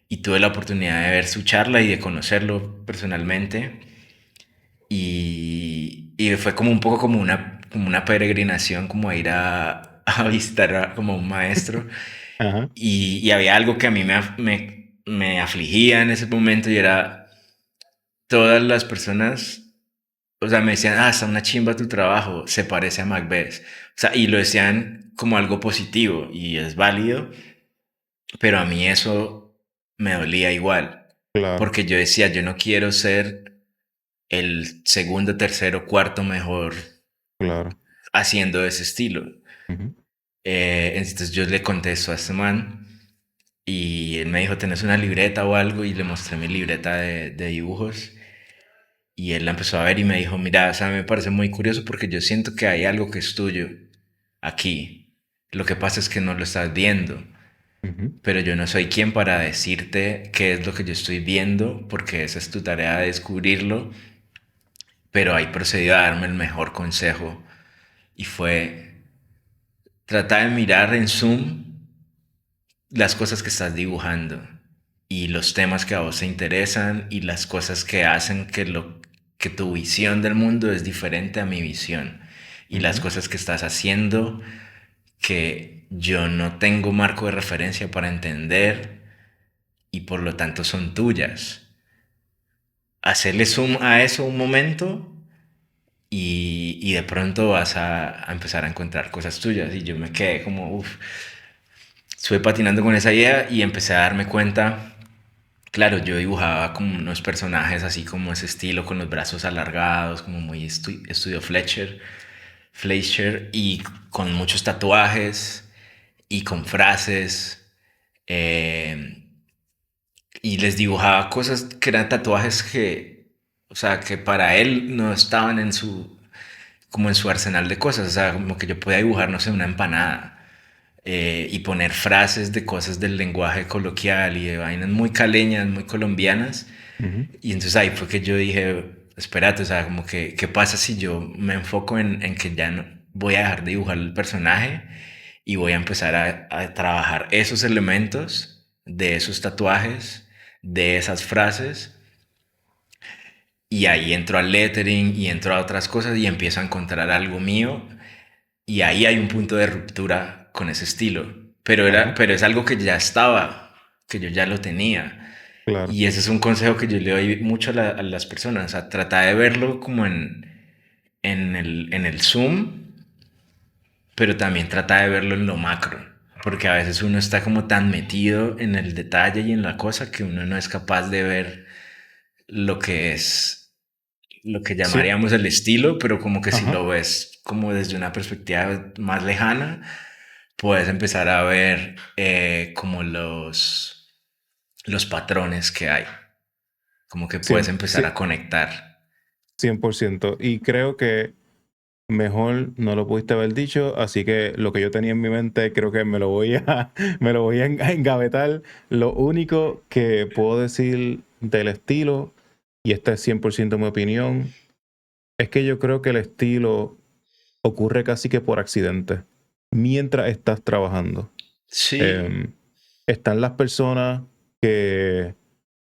y tuve la oportunidad de ver su charla y de conocerlo personalmente. Y fue como un poco como una peregrinación, como a ir a visitar como un maestro. Ajá. Y había algo que a mí me afligía en ese momento y era todas las personas, o sea, me decían, está una chimba tu trabajo, se parece a Macbeth. O sea, y lo decían como algo positivo y es válido, pero a mí eso me dolía igual, Claro. porque yo decía, yo no quiero ser el segundo, tercero, cuarto mejor Claro. haciendo ese estilo. Ujú. Entonces yo le contesto a este man y él me dijo, ¿tenés una libreta o algo? Y le mostré mi libreta de dibujos. Y él la empezó a ver y me dijo, mira, o sea, me parece muy curioso porque yo siento que hay algo que es tuyo aquí. Lo que pasa es que no lo estás viendo, Ujú. pero yo no soy quien para decirte qué es lo que yo estoy viendo, porque esa es tu tarea de descubrirlo, pero ahí procedió a darme el mejor consejo y fue tratar de mirar en zoom las cosas que estás dibujando y los temas que a vos te interesan y las cosas que hacen que tu visión del mundo es diferente a mi visión y las Ujú. cosas que estás haciendo que yo no tengo marco de referencia para entender y por lo tanto son tuyas. Hacerle zoom a eso un momento y de pronto vas a empezar a encontrar cosas tuyas y yo me quedé como, uff, estuve patinando con esa idea y empecé a darme cuenta. Claro, yo dibujaba como unos personajes así como ese estilo, con los brazos alargados, como muy estudio Fleischer, y con muchos tatuajes y con frases. eh, y les dibujaba cosas que eran tatuajes que, o sea, que para él no estaban como en su arsenal de cosas. O sea, como que yo podía dibujar, no sé, una empanada y poner frases de cosas del lenguaje coloquial y de vainas muy caleñas, muy colombianas. Ujú. Y entonces ahí fue que yo dije, espérate, o sea, como que, ¿qué pasa si yo me enfoco en que ya no voy a dejar de dibujar el personaje y voy a empezar a trabajar esos elementos de esos tatuajes, de esas frases? Y ahí entro al lettering y entro a otras cosas y empiezo a encontrar algo mío y ahí hay un punto de ruptura con ese estilo. Ajá. Pero es algo que ya estaba, que yo ya lo tenía. Claro. Y ese es un consejo que yo le doy mucho a las personas. O sea, trata de verlo como en el zoom, pero también trata de verlo en lo macro. Porque a veces uno está como tan metido en el detalle y en la cosa que uno no es capaz de ver lo que es, lo que Sí, llamaríamos el estilo, pero como que si ajá, lo ves como desde una perspectiva más lejana, puedes empezar a ver como los patrones que hay, como que puedes empezar a conectar. 100%. Y creo que mejor no lo pudiste haber dicho, así que lo que yo tenía en mi mente creo que me lo voy a, me lo voy a engavetar. Lo único que puedo decir del estilo, y esta es 100% mi opinión, es que yo creo que el estilo ocurre casi que por accidente mientras estás trabajando. Sí, Em, Están las personas que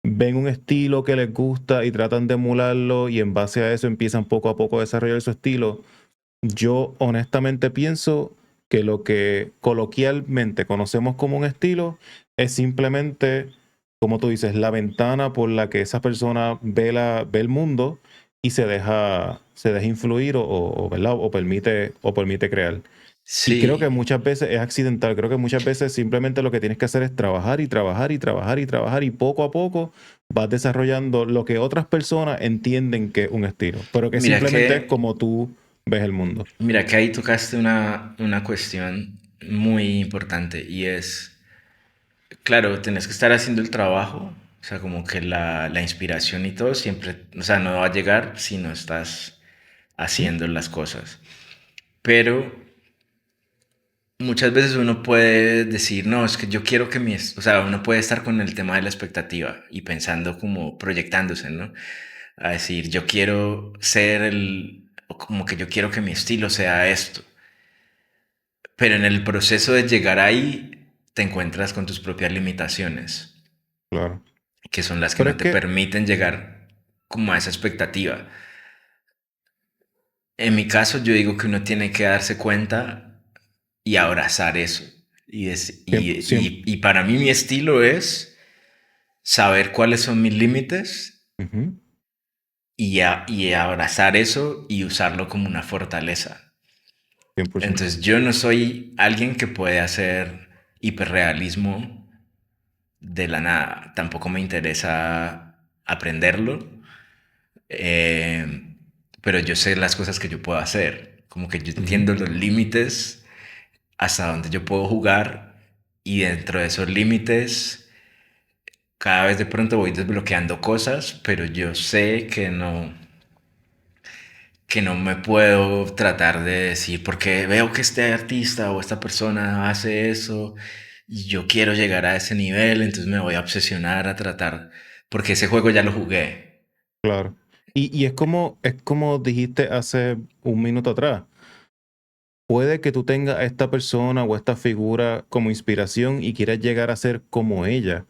ven un estilo que les gusta y tratan de emularlo y en base a eso empiezan poco a poco a desarrollar su estilo. Yo honestamente pienso que lo que coloquialmente conocemos como un estilo es simplemente, como tú dices, la ventana por la que esa persona ve el mundo y se deja influir ¿verdad? O permite crear. Y creo que sí. muchas veces es accidental, creo que muchas veces simplemente lo que tienes que hacer es trabajar y trabajar y trabajar y trabajar y poco a poco vas desarrollando lo que otras personas entienden que es un estilo, pero que Mira simplemente es que, como tú ves el mundo. mira que ahí tocaste una cuestión muy importante y es, claro, tenés que estar haciendo el trabajo, o sea, como que la inspiración y todo siempre, o sea, no va a llegar si no estás ¿Mm? haciendo las cosas. Pero muchas veces uno puede decir, no, es que yo quiero que o sea, uno puede estar con el tema de la expectativa y pensando como proyectándose, ¿no? A decir, yo quiero ser o como que yo quiero que mi estilo sea esto. Pero en el proceso de llegar ahí, te encuentras con tus propias limitaciones, Claro. que son las que Pero no es te que, permiten llegar como a esa expectativa. En mi caso, yo digo que uno tiene que darse cuenta y abrazar eso. siempre, siempre, Y para mí mi estilo es saber cuáles son mis límites ujú, y abrazar eso y usarlo como una fortaleza. 100%. Entonces yo no soy alguien que puede hacer hiperrealismo de la nada. Tampoco me interesa aprenderlo, eh, pero yo sé las cosas que yo puedo hacer. Como que yo Ujú, entiendo los límites hasta donde yo puedo jugar y dentro de esos límites cada vez de pronto voy desbloqueando cosas, pero yo sé que no me puedo tratar de decir porque veo que este artista o esta persona hace eso y yo quiero llegar a ese nivel, entonces me voy a obsesionar a tratar porque ese juego ya lo jugué. claro. Y es como dijiste hace un minuto atrás. Puede que tú tengas a esta persona o esta figura como inspiración y quieras llegar a ser como ella,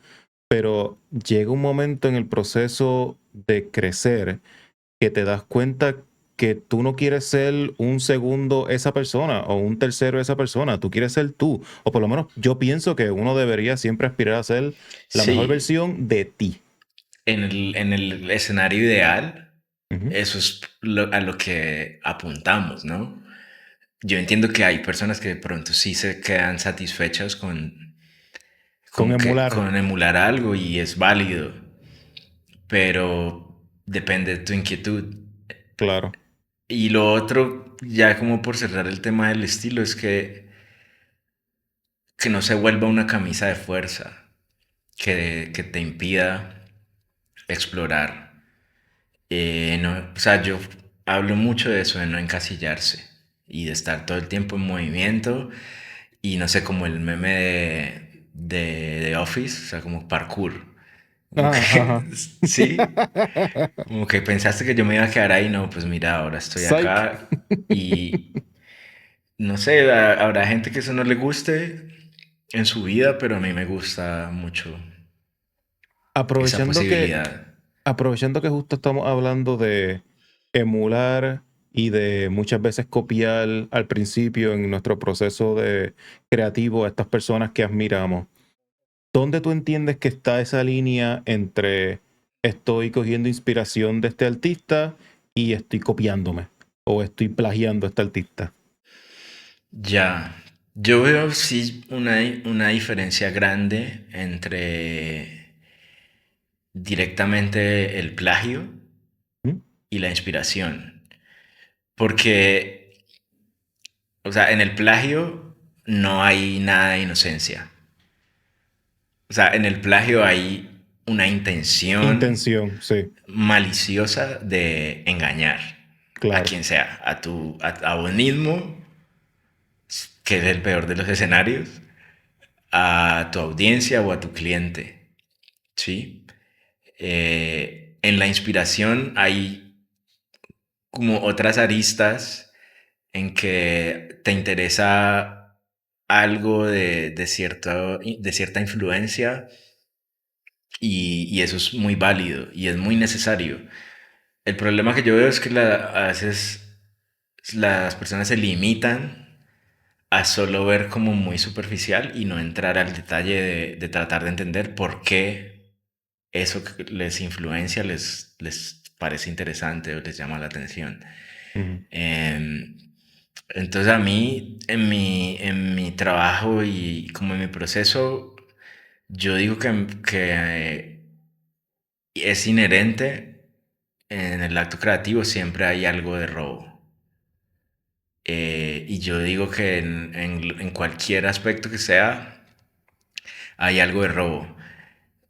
pero llega un momento en el proceso de crecer que te das cuenta que tú no quieres ser un segundo esa persona o un tercero esa persona, tú quieres ser tú, o por lo menos yo pienso que uno debería siempre aspirar a ser la mejor Sí, versión de ti. en el escenario ideal, Ujú. eso es a lo que apuntamos, ¿no? Yo entiendo que hay personas que de pronto sí se quedan satisfechas Con emular, con emular algo y es válido, pero depende de tu inquietud. claro. Y lo otro, ya como por cerrar el tema del estilo, es que no se vuelva una camisa de fuerza, que te impida explorar. No, o sea, yo hablo mucho de eso, de no encasillarse y de estar todo el tiempo en movimiento y no sé, como el meme de Office, o sea, como parkour. Como que, Ajá. sí, como que pensaste que yo me iba a quedar ahí, no, pues mira, ahora estoy Psych. acá y no sé, habrá gente que eso no le guste en su vida, pero a mí me gusta mucho esa Aprovechando que, posibilidad. aprovechando que justo estamos hablando de emular y de muchas veces copiar al principio en nuestro proceso de creativo a estas personas que admiramos, ¿dónde tú entiendes que está esa línea entre estoy cogiendo inspiración de este artista y estoy copiándome o estoy plagiando a este artista? Ya, yo veo sí una diferencia grande directamente el plagio ¿Mm? y la inspiración. Porque, o sea, en el plagio no hay nada de inocencia. O sea, en el plagio hay una intención Intención, sí, maliciosa de engañar a claro. quien sea, a vos mismo, que es el peor de los escenarios, a tu audiencia o a tu cliente, ¿sí? En la inspiración hay como otras aristas en que te interesa algo de cierta influencia y eso es muy válido y es muy necesario. El problema que yo veo es que a veces las personas se limitan a solo ver como muy superficial y no entrar al detalle de tratar de entender por qué eso que les influencia les parece interesante o les llama la atención. Ujú. Em, entonces a mí, en mi trabajo y como en mi proceso, yo digo que es inherente en el acto creativo, siempre hay algo de robo. Y yo digo que en cualquier aspecto que sea, hay algo de robo.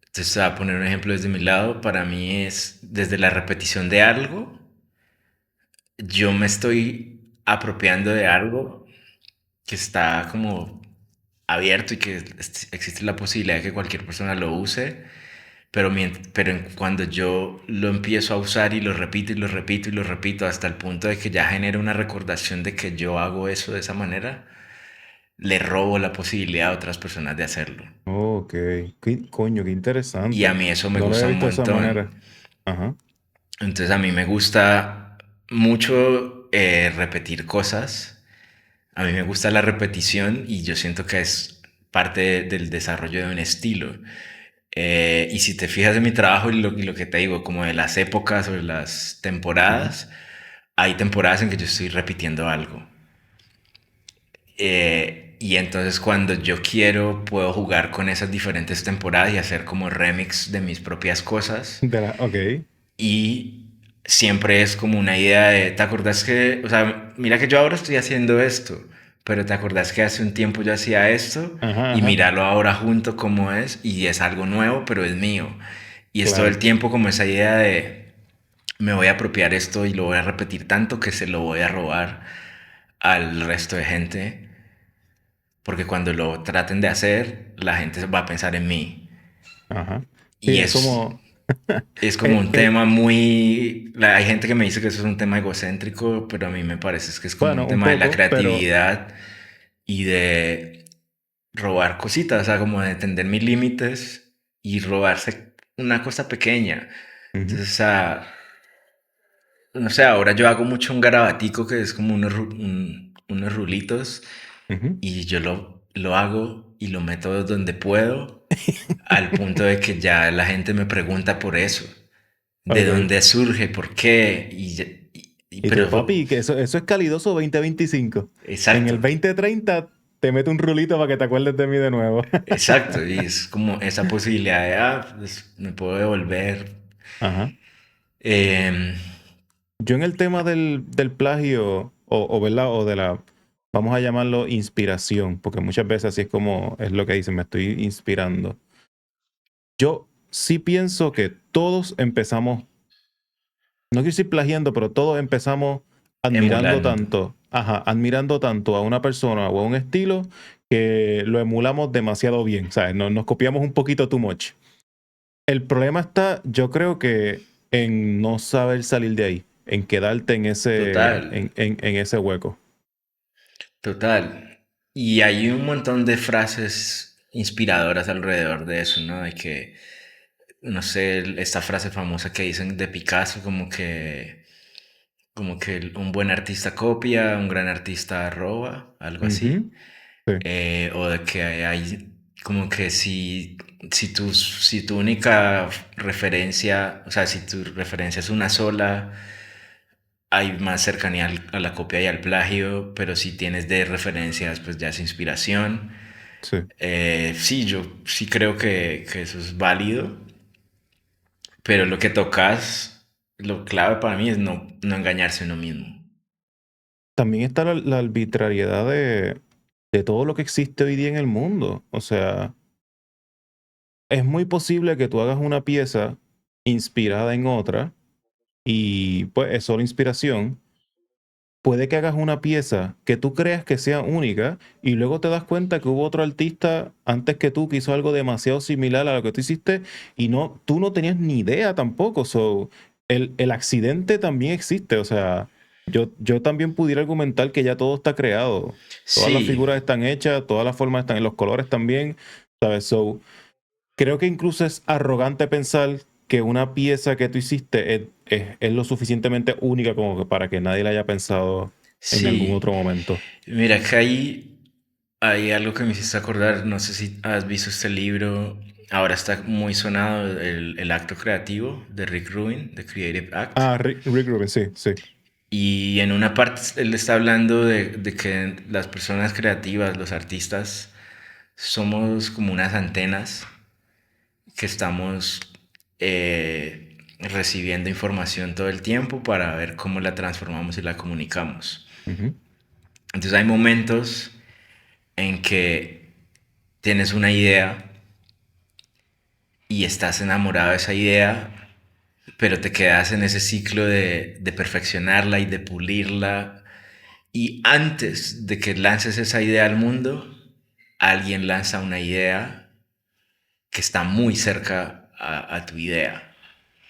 Entonces, a poner un ejemplo desde mi lado, para mí es desde la repetición de algo, yo me estoy apropiando de algo que está como abierto y que existe la posibilidad de que cualquier persona lo use, pero cuando yo lo empiezo a usar y lo repito y lo repito y lo repito hasta el punto de que ya genera una recordación de que yo hago eso de esa manera, le robo la posibilidad a otras personas de hacerlo. Ok, coño, qué Y a interesante. mí eso me No lo había gusta un visto de esa montón. manera. Ajá. Entonces a mí me gusta mucho repetir cosas. A mí me gusta la repetición y yo siento que es parte del desarrollo de un estilo. Y si te fijas en mi trabajo y lo que te digo, como de las épocas o de las Ujú. temporadas, hay temporadas en que yo estoy repitiendo algo. Y entonces cuando yo quiero puedo jugar con esas diferentes temporadas y hacer como remix de mis propias cosas. Ok. Y siempre es como una idea de, ¿te acordás que, o sea, mira que yo ahora estoy haciendo esto, pero te acordás que hace un tiempo yo hacía esto Ajá, y ajá. míralo ahora junto como es y es algo nuevo, pero es mío. Y es todo el Claro. tiempo como esa idea de, me voy a apropiar esto y lo voy a repetir tanto que se lo voy a robar al resto de gente, porque cuando lo traten de hacer, la gente va a pensar en mí. Ajá. Sí, Y es como. es como un Eh, tema muy... Hay gente que me dice que eso es un tema egocéntrico, pero a mí me parece que es como un bueno, un tema de la poco, pero. creatividad y de robar cositas, o sea, como de entender mis límites y robarse una cosa pequeña. Ujú, Entonces, o sea, no sé, ahora yo hago mucho un garabatico que es como unos rulitos ujú. y yo lo hago y lo meto donde puedo al punto de que ya la gente me pregunta por eso. ¿De Ok. dónde surge? ¿Por qué? Y tú, Pero, papi, que eso es calidoso 2025. En el exacto, 2030 te meto un rulito para que te acuerdes de mí de nuevo. exacto. Y es como esa posibilidad de, pues me puedo devolver. Ajá. Eh, Yo en el tema del plagio, ¿verdad? O de la, vamos a llamarlo inspiración, porque muchas veces así es como es lo que dicen, me estoy inspirando. Yo sí pienso que todos empezamos, no quiero decir plagiando, pero todos empezamos admirando emulando. tanto, ajá, admirando tanto a una persona o a un estilo que lo emulamos demasiado bien, ¿sabes? Nos copiamos un poquito too much. El problema está, yo creo que en no saber salir de ahí, en quedarte en ese, Total, en ese hueco. total. Y hay un montón de frases inspiradoras alrededor de eso, ¿no? De que, no sé, esta frase famosa que dicen de Picasso, como que un buen artista copia, un gran artista roba, algo Ujú, así. sí, O de que hay como que si tu única referencia, o sea, si tu referencia es una sola, hay más cercanía a la copia y al plagio, pero si tienes de referencias, pues ya es inspiración. sí. Sí, yo sí creo que eso es válido. Pero lo que tocas, lo clave para mí es no engañarse a uno mismo. También está la arbitrariedad de todo lo que existe hoy día en el mundo. O sea, es muy posible que tú hagas una pieza inspirada en otra y pues es solo inspiración. Puede que hagas una pieza que tú creas que sea única y luego te das cuenta que hubo otro artista antes que tú que hizo algo demasiado similar a lo que tú hiciste y no, tú no tenías ni idea tampoco. So, el accidente también existe. O sea, yo también pudiera argumentar que ya todo está creado. Todas las Sí, figuras están hechas, todas las formas están, los colores también, ¿sabes? So, creo que incluso es arrogante pensar que una pieza que tú hiciste es lo suficientemente única como que para que nadie la haya pensado en algún sí. otro momento. Mira que hay algo que me hiciste acordar, no sé si has visto este libro, ahora está muy sonado, el acto creativo de Rick Rubin, The Creative Act. Ah, Rick Rubin, sí, sí. Y en una parte él está hablando de que las personas creativas, los artistas, somos como unas antenas que estamos recibiendo información todo el tiempo para ver cómo la transformamos y la comunicamos. Ujú, Entonces hay momentos en que tienes una idea y estás enamorado de esa idea, pero te quedas en ese ciclo de perfeccionarla y de pulirla. Y antes de que lances esa idea al mundo, alguien lanza una idea que está muy cerca a tu idea.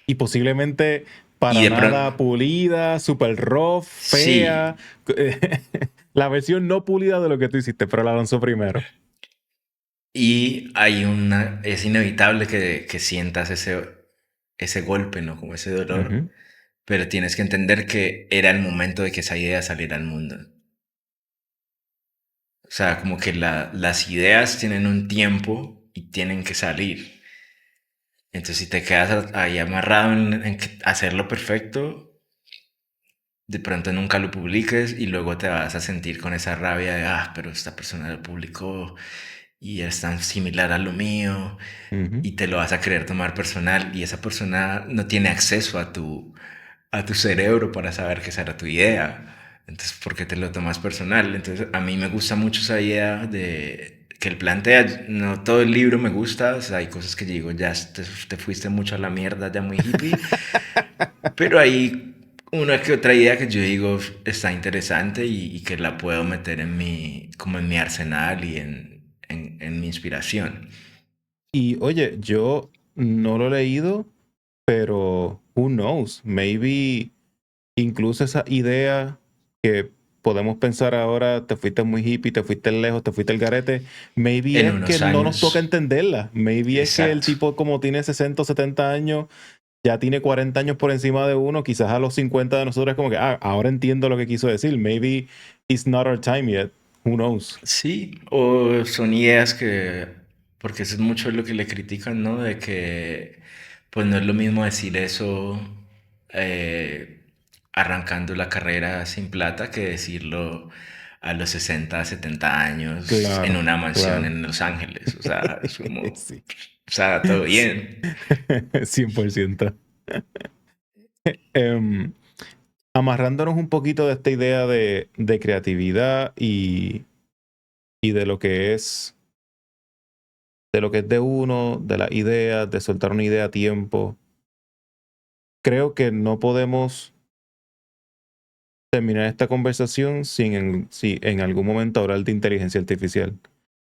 y posiblemente Y para de pronto, nada pulida, super rough, fea. sí, La versión no pulida de lo que tú hiciste, pero la lanzó primero. y es inevitable que sientas ese golpe, ¿no? Como ese dolor, Ujú, pero tienes que entender que era el momento de que esa idea saliera al mundo. O sea, como que las ideas tienen un tiempo y tienen que salir. Entonces, si te quedas ahí amarrado en hacerlo perfecto, de pronto nunca lo publiques y luego te vas a sentir con esa rabia de, pero esta persona lo publicó y es tan similar a lo mío ujú. y te lo vas a querer tomar personal y esa persona no tiene acceso a tu cerebro para saber que esa era tu idea. Entonces, ¿por qué te lo tomas personal? Entonces, a mí me gusta mucho esa idea de que él plantea, no todo el libro me gusta, o sea, hay cosas que yo digo, ya te fuiste mucho a la mierda, ya muy hippie, pero hay una que otra idea que yo digo está interesante y que la puedo meter como en mi arsenal y en mi inspiración. Y oye, yo no lo he leído, pero who knows? Maybe incluso esa idea que podemos pensar ahora, te fuiste muy hippie, te fuiste lejos, te fuiste al garete, maybe En es que unos no nos toca años, entenderla. Maybe es que el exacto. tipo como tiene 60 o 70 años, ya tiene 40 años por encima de uno, quizás a los 50 de nosotros es como que, ahora entiendo lo que quiso decir. Maybe it's not our time yet. Who knows? Sí, o son ideas porque eso es mucho lo que le critican, ¿no? De que, pues no es lo mismo decir eso eh, arrancando la carrera sin plata que decirlo a los 60, 70 años en Claro, una mansión claro. en Los Ángeles. O sea, es como, o Sí. sea, todo Sí. bien. 100%. Em, Amarrándonos un poquito de esta idea de creatividad y de lo que es de uno, de las ideas, de soltar una idea a tiempo. Creo que no podemos terminar esta conversación si en algún momento hablar de inteligencia artificial.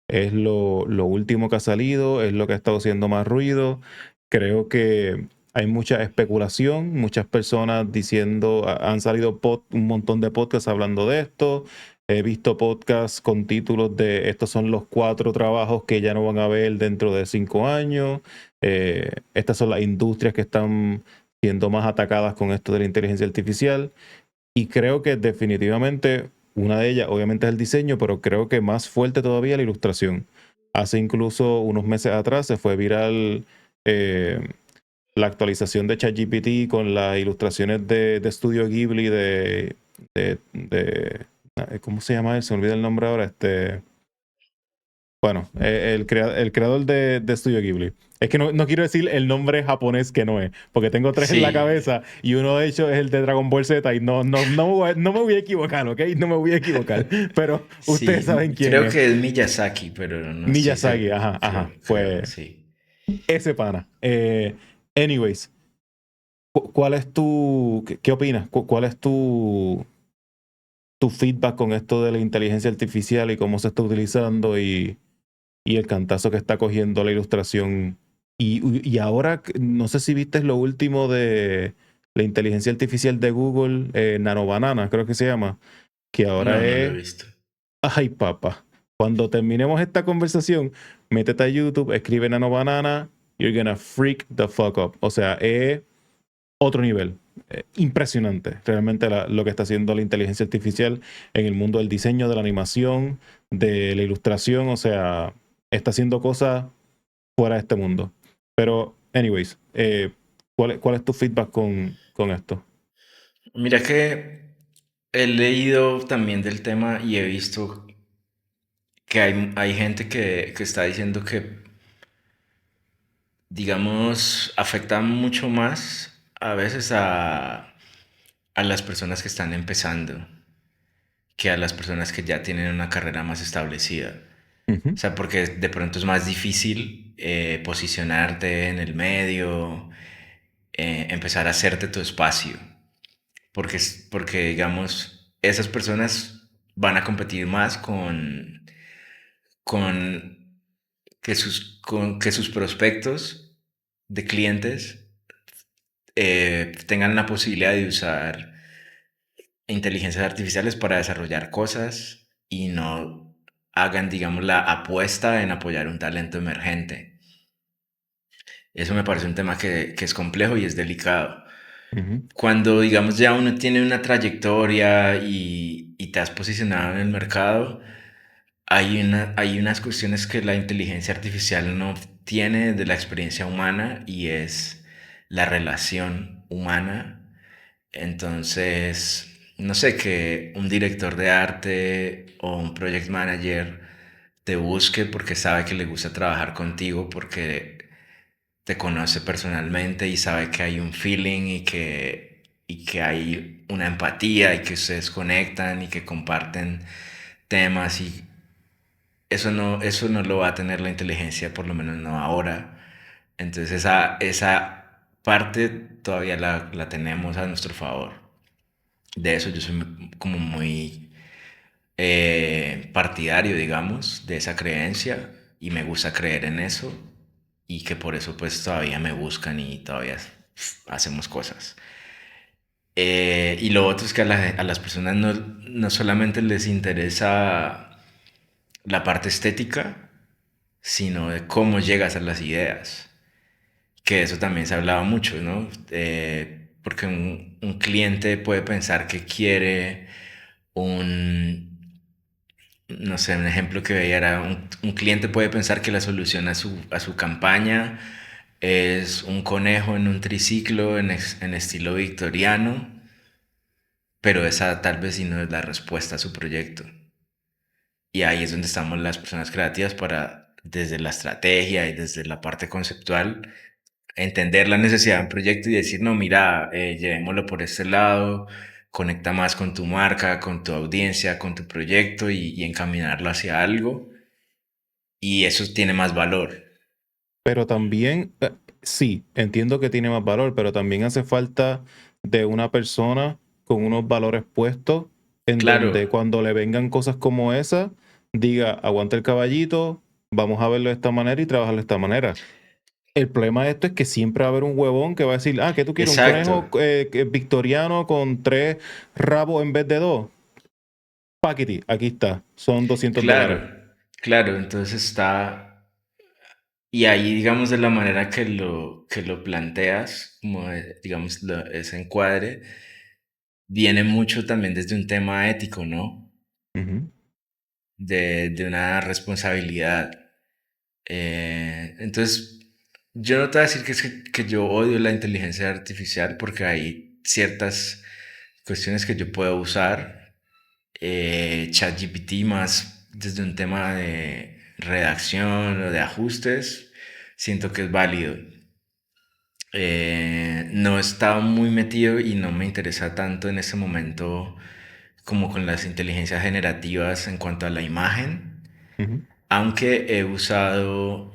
Es lo último que ha salido, es lo que ha estado haciendo más ruido. Creo que hay mucha especulación, muchas personas diciendo, han salido un montón de podcasts hablando de esto. He visto podcasts con títulos de estos son los 4 trabajos que ya no van a ver dentro de 5 años. Estas son las industrias que están siendo más atacadas con esto de la inteligencia artificial. Y creo que definitivamente una de ellas, obviamente, es el diseño, pero creo que más fuerte todavía la ilustración. Hace incluso unos meses atrás se fue viral eh, la actualización de ChatGPT con las ilustraciones de Studio Ghibli de ¿cómo se llama él? Se me olvida el nombre ahora. Bueno, el creador de Studio Ghibli. Es que no quiero decir el nombre japonés que no es, porque tengo tres en la Sí, cabeza y uno de ellos es el de Dragon Ball Z y no me voy a equivocar, ¿ok? No me voy a equivocar, pero ustedes sí, saben quién creo es. que es Miyazaki, pero no estoy Miyazaki, seguro. ajá, Creo, pues sí. ese pana. Anyways, ¿cuál es qué opinas? ¿Cuál es tu feedback con esto de la inteligencia artificial y cómo se está utilizando y el cantazo que está cogiendo la ilustración? Y ahora, no sé si viste lo último de la inteligencia artificial de Google, Nano Banana, creo que se llama, que ahora No, no lo he es, visto. ay papá, cuando terminemos esta conversación, métete a YouTube, escribe Nano Banana, you're gonna freak the fuck up. O sea, es otro nivel. Impresionante realmente lo que está haciendo la inteligencia artificial en el mundo del diseño, de la animación, de la ilustración. O sea, está haciendo cosas fuera de este mundo. Pero, anyways, cuál es tu feedback con esto? Mira que he leído también del tema y he visto que hay gente que está diciendo que, digamos, afecta mucho más a veces a las personas que están empezando que a las personas que ya tienen una carrera más establecida. O Ujú. sea, porque de pronto es más difícil posicionarte en el medio, empezar a hacerte tu espacio. Porque, digamos, esas personas van a competir más con con que sus prospectos de clientes tengan la posibilidad de usar inteligencias artificiales para desarrollar cosas y no hagan, digamos, la apuesta en apoyar un talento emergente. Eso me parece un tema que es complejo y es delicado. Ujú. Cuando, digamos, ya uno tiene una trayectoria y te has posicionado en el mercado, hay unas cuestiones que la inteligencia artificial no tiene de la experiencia humana y es la relación humana. Entonces, no sé, que un director de arte o un project manager te busque porque sabe que le gusta trabajar contigo, porque te conoce personalmente y sabe que hay un feeling y que hay una empatía y que ustedes conectan y que comparten temas y eso no lo va a tener la inteligencia, por lo menos no ahora. Entonces esa parte todavía la tenemos a nuestro favor. De eso yo soy como muy partidario, digamos, de esa creencia y me gusta creer en eso y que por eso pues todavía me buscan y todavía hacemos cosas. Y lo otro es que a las personas no solamente les interesa la parte estética, sino de cómo llegas a las ideas, que eso también se hablaba mucho, ¿no? Porque un cliente puede pensar que quiere un, no sé, un ejemplo que veía era un cliente puede pensar que la solución a su campaña es un conejo en un triciclo en estilo victoriano, pero esa tal vez sí no es la respuesta a su proyecto. Y ahí es donde estamos las personas creativas para, desde la estrategia y desde la parte conceptual, entender la necesidad de un proyecto y decir, no, mira, llevémoslo por este lado, conecta más con tu marca, con tu audiencia, con tu proyecto y encaminarlo hacia algo. Y eso tiene más valor. Pero también, sí, entiendo que tiene más valor, pero también hace falta de una persona con unos valores puestos en Claro, donde cuando le vengan cosas como esa, diga, aguanta el caballito, vamos a verlo de esta manera y trabajarlo de esta manera. El problema de esto es que siempre va a haber un huevón que va a decir, ¿qué tú quieres? ¿Un exacto, conejo victoriano con tres rabos en vez de dos? Paquiti, aquí está, son $200. claro, claro. Entonces está, y ahí, digamos, de la manera que lo planteas, como digamos, ese encuadre, viene mucho también desde un tema ético, ¿no? Ujú, De una responsabilidad. Entonces, yo no te voy a decir que yo odio la inteligencia artificial porque hay ciertas cuestiones que yo puedo usar. ChatGPT más desde un tema redacción o de ajustes, siento que es válido. No estaba muy metido y no me interesa tanto en ese momento como con las inteligencias generativas en cuanto a la imagen, Ujú. aunque he usado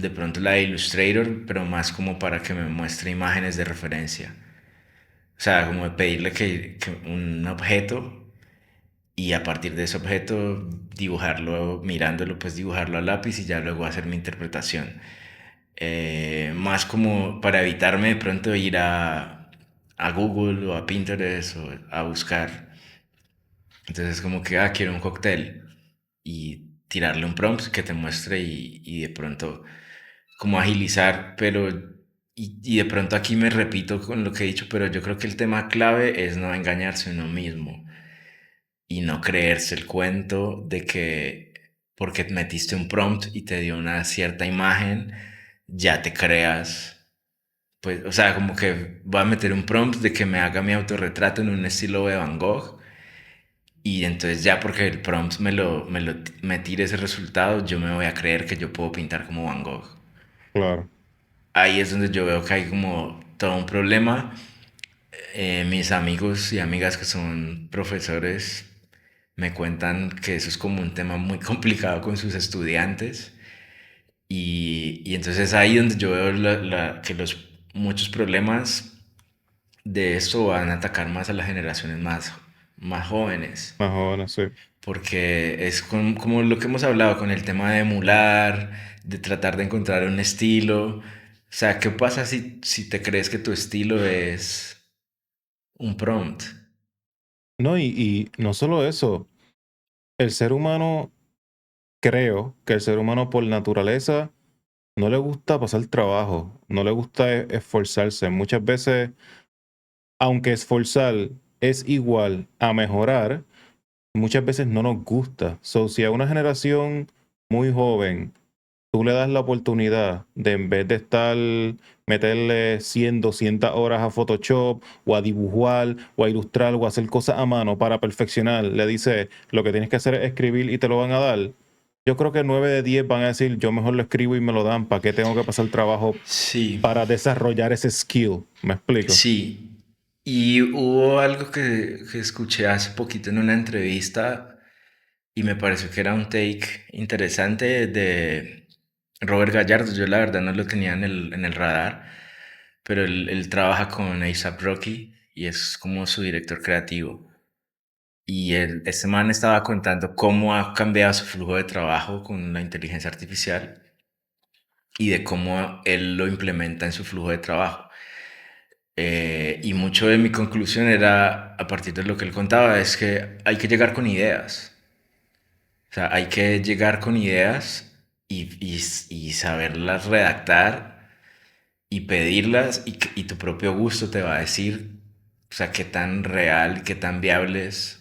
de pronto la de Illustrator, pero más como para que me muestre imágenes de referencia. O sea, como de pedirle que un objeto y a partir de ese objeto dibujarlo, mirándolo, pues dibujarlo a lápiz y ya luego hacer mi interpretación. Más como para evitarme de pronto ir a Google o a Pinterest o a buscar. Entonces como que, quiero un cóctel y tirarle un prompt que te muestre y de pronto como agilizar, pero y de pronto aquí me repito con lo que he dicho, pero yo creo que el tema clave es no engañarse a uno mismo y no creerse el cuento de que porque metiste un prompt y te dio una cierta imagen, ya te creas. Pues, o sea, como que voy a meter un prompt de que me haga mi autorretrato en un estilo de Van Gogh y entonces ya porque el prompt me tire ese resultado, yo me voy a creer que yo puedo pintar como Van Gogh. Claro. Ahí es donde yo veo que hay como todo un problema. Mis amigos y amigas que son profesores me cuentan que eso es como un tema muy complicado con sus estudiantes y entonces ahí donde yo veo que los muchos problemas de esto van a atacar más a las generaciones más jóvenes, Más jóvenes, sí. porque es como lo que hemos hablado con el tema de emular, de tratar de encontrar un estilo. O sea, ¿qué pasa si te crees que tu estilo es un prompt? No, y no solo eso, el ser humano, creo que el ser humano por naturaleza no le gusta pasar trabajo, no le gusta esforzarse. Muchas veces, aunque esforzar es igual a mejorar, muchas veces no nos gusta. So, si a una generación muy joven tú le das la oportunidad de en vez de estar meterle 100, 200 horas a Photoshop o a dibujar o a ilustrar o a hacer cosas a mano para perfeccionar, le dice lo que tienes que hacer es escribir y te lo van a dar. Yo creo que 9 de 10 van a decir yo mejor lo escribo y me lo dan, ¿para qué tengo que pasar trabajo Sí, para desarrollar ese skill? ¿Me explico? sí. Y hubo algo que escuché hace poquito en una entrevista y me pareció que era un take interesante de Robert Gallardo. Yo la verdad no lo tenía en el radar, pero él trabaja con A$AP Rocky y es como su director creativo. Y este man estaba contando cómo ha cambiado su flujo de trabajo con la inteligencia artificial y de cómo él lo implementa en su flujo de trabajo. Y mucho de mi conclusión era, a partir de lo que él contaba, es que hay que llegar con ideas. O sea, hay que llegar con ideas y saberlas redactar y pedirlas y tu propio gusto te va a decir, o sea, qué tan real, qué tan viables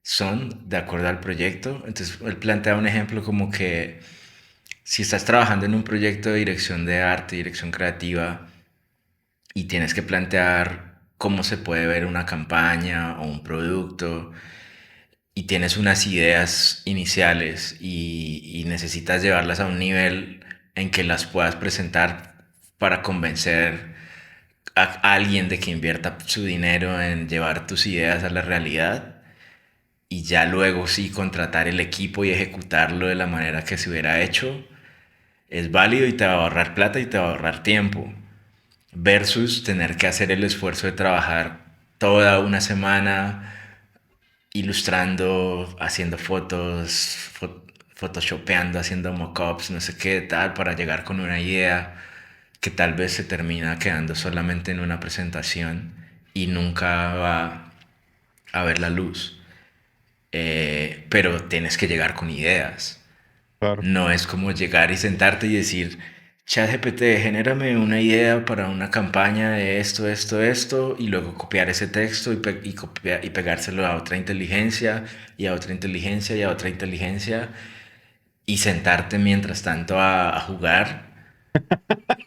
son de acuerdo al proyecto. Entonces, él plantea un ejemplo como que si estás trabajando en un proyecto de dirección de arte, dirección creativa, y tienes que plantear cómo se puede ver una campaña o un producto y tienes unas ideas iniciales y necesitas llevarlas a un nivel en que las puedas presentar para convencer a alguien de que invierta su dinero en llevar tus ideas a la realidad y ya luego sí contratar el equipo y ejecutarlo de la manera que se hubiera hecho, es válido y te va a ahorrar plata y te va a ahorrar tiempo versus tener que hacer el esfuerzo de trabajar toda una semana ilustrando, haciendo fotos, photoshopeando, haciendo mockups, no sé qué tal, para llegar con una idea que tal vez se termina quedando solamente en una presentación y nunca va a ver la luz. Pero tienes que llegar con ideas. Claro. No es como llegar y sentarte y decir, ChatGPT, genérame una idea para una campaña de esto, esto, esto, y luego copiar ese texto y pegárselo a otra inteligencia y a otra inteligencia y a otra inteligencia y sentarte mientras tanto a jugar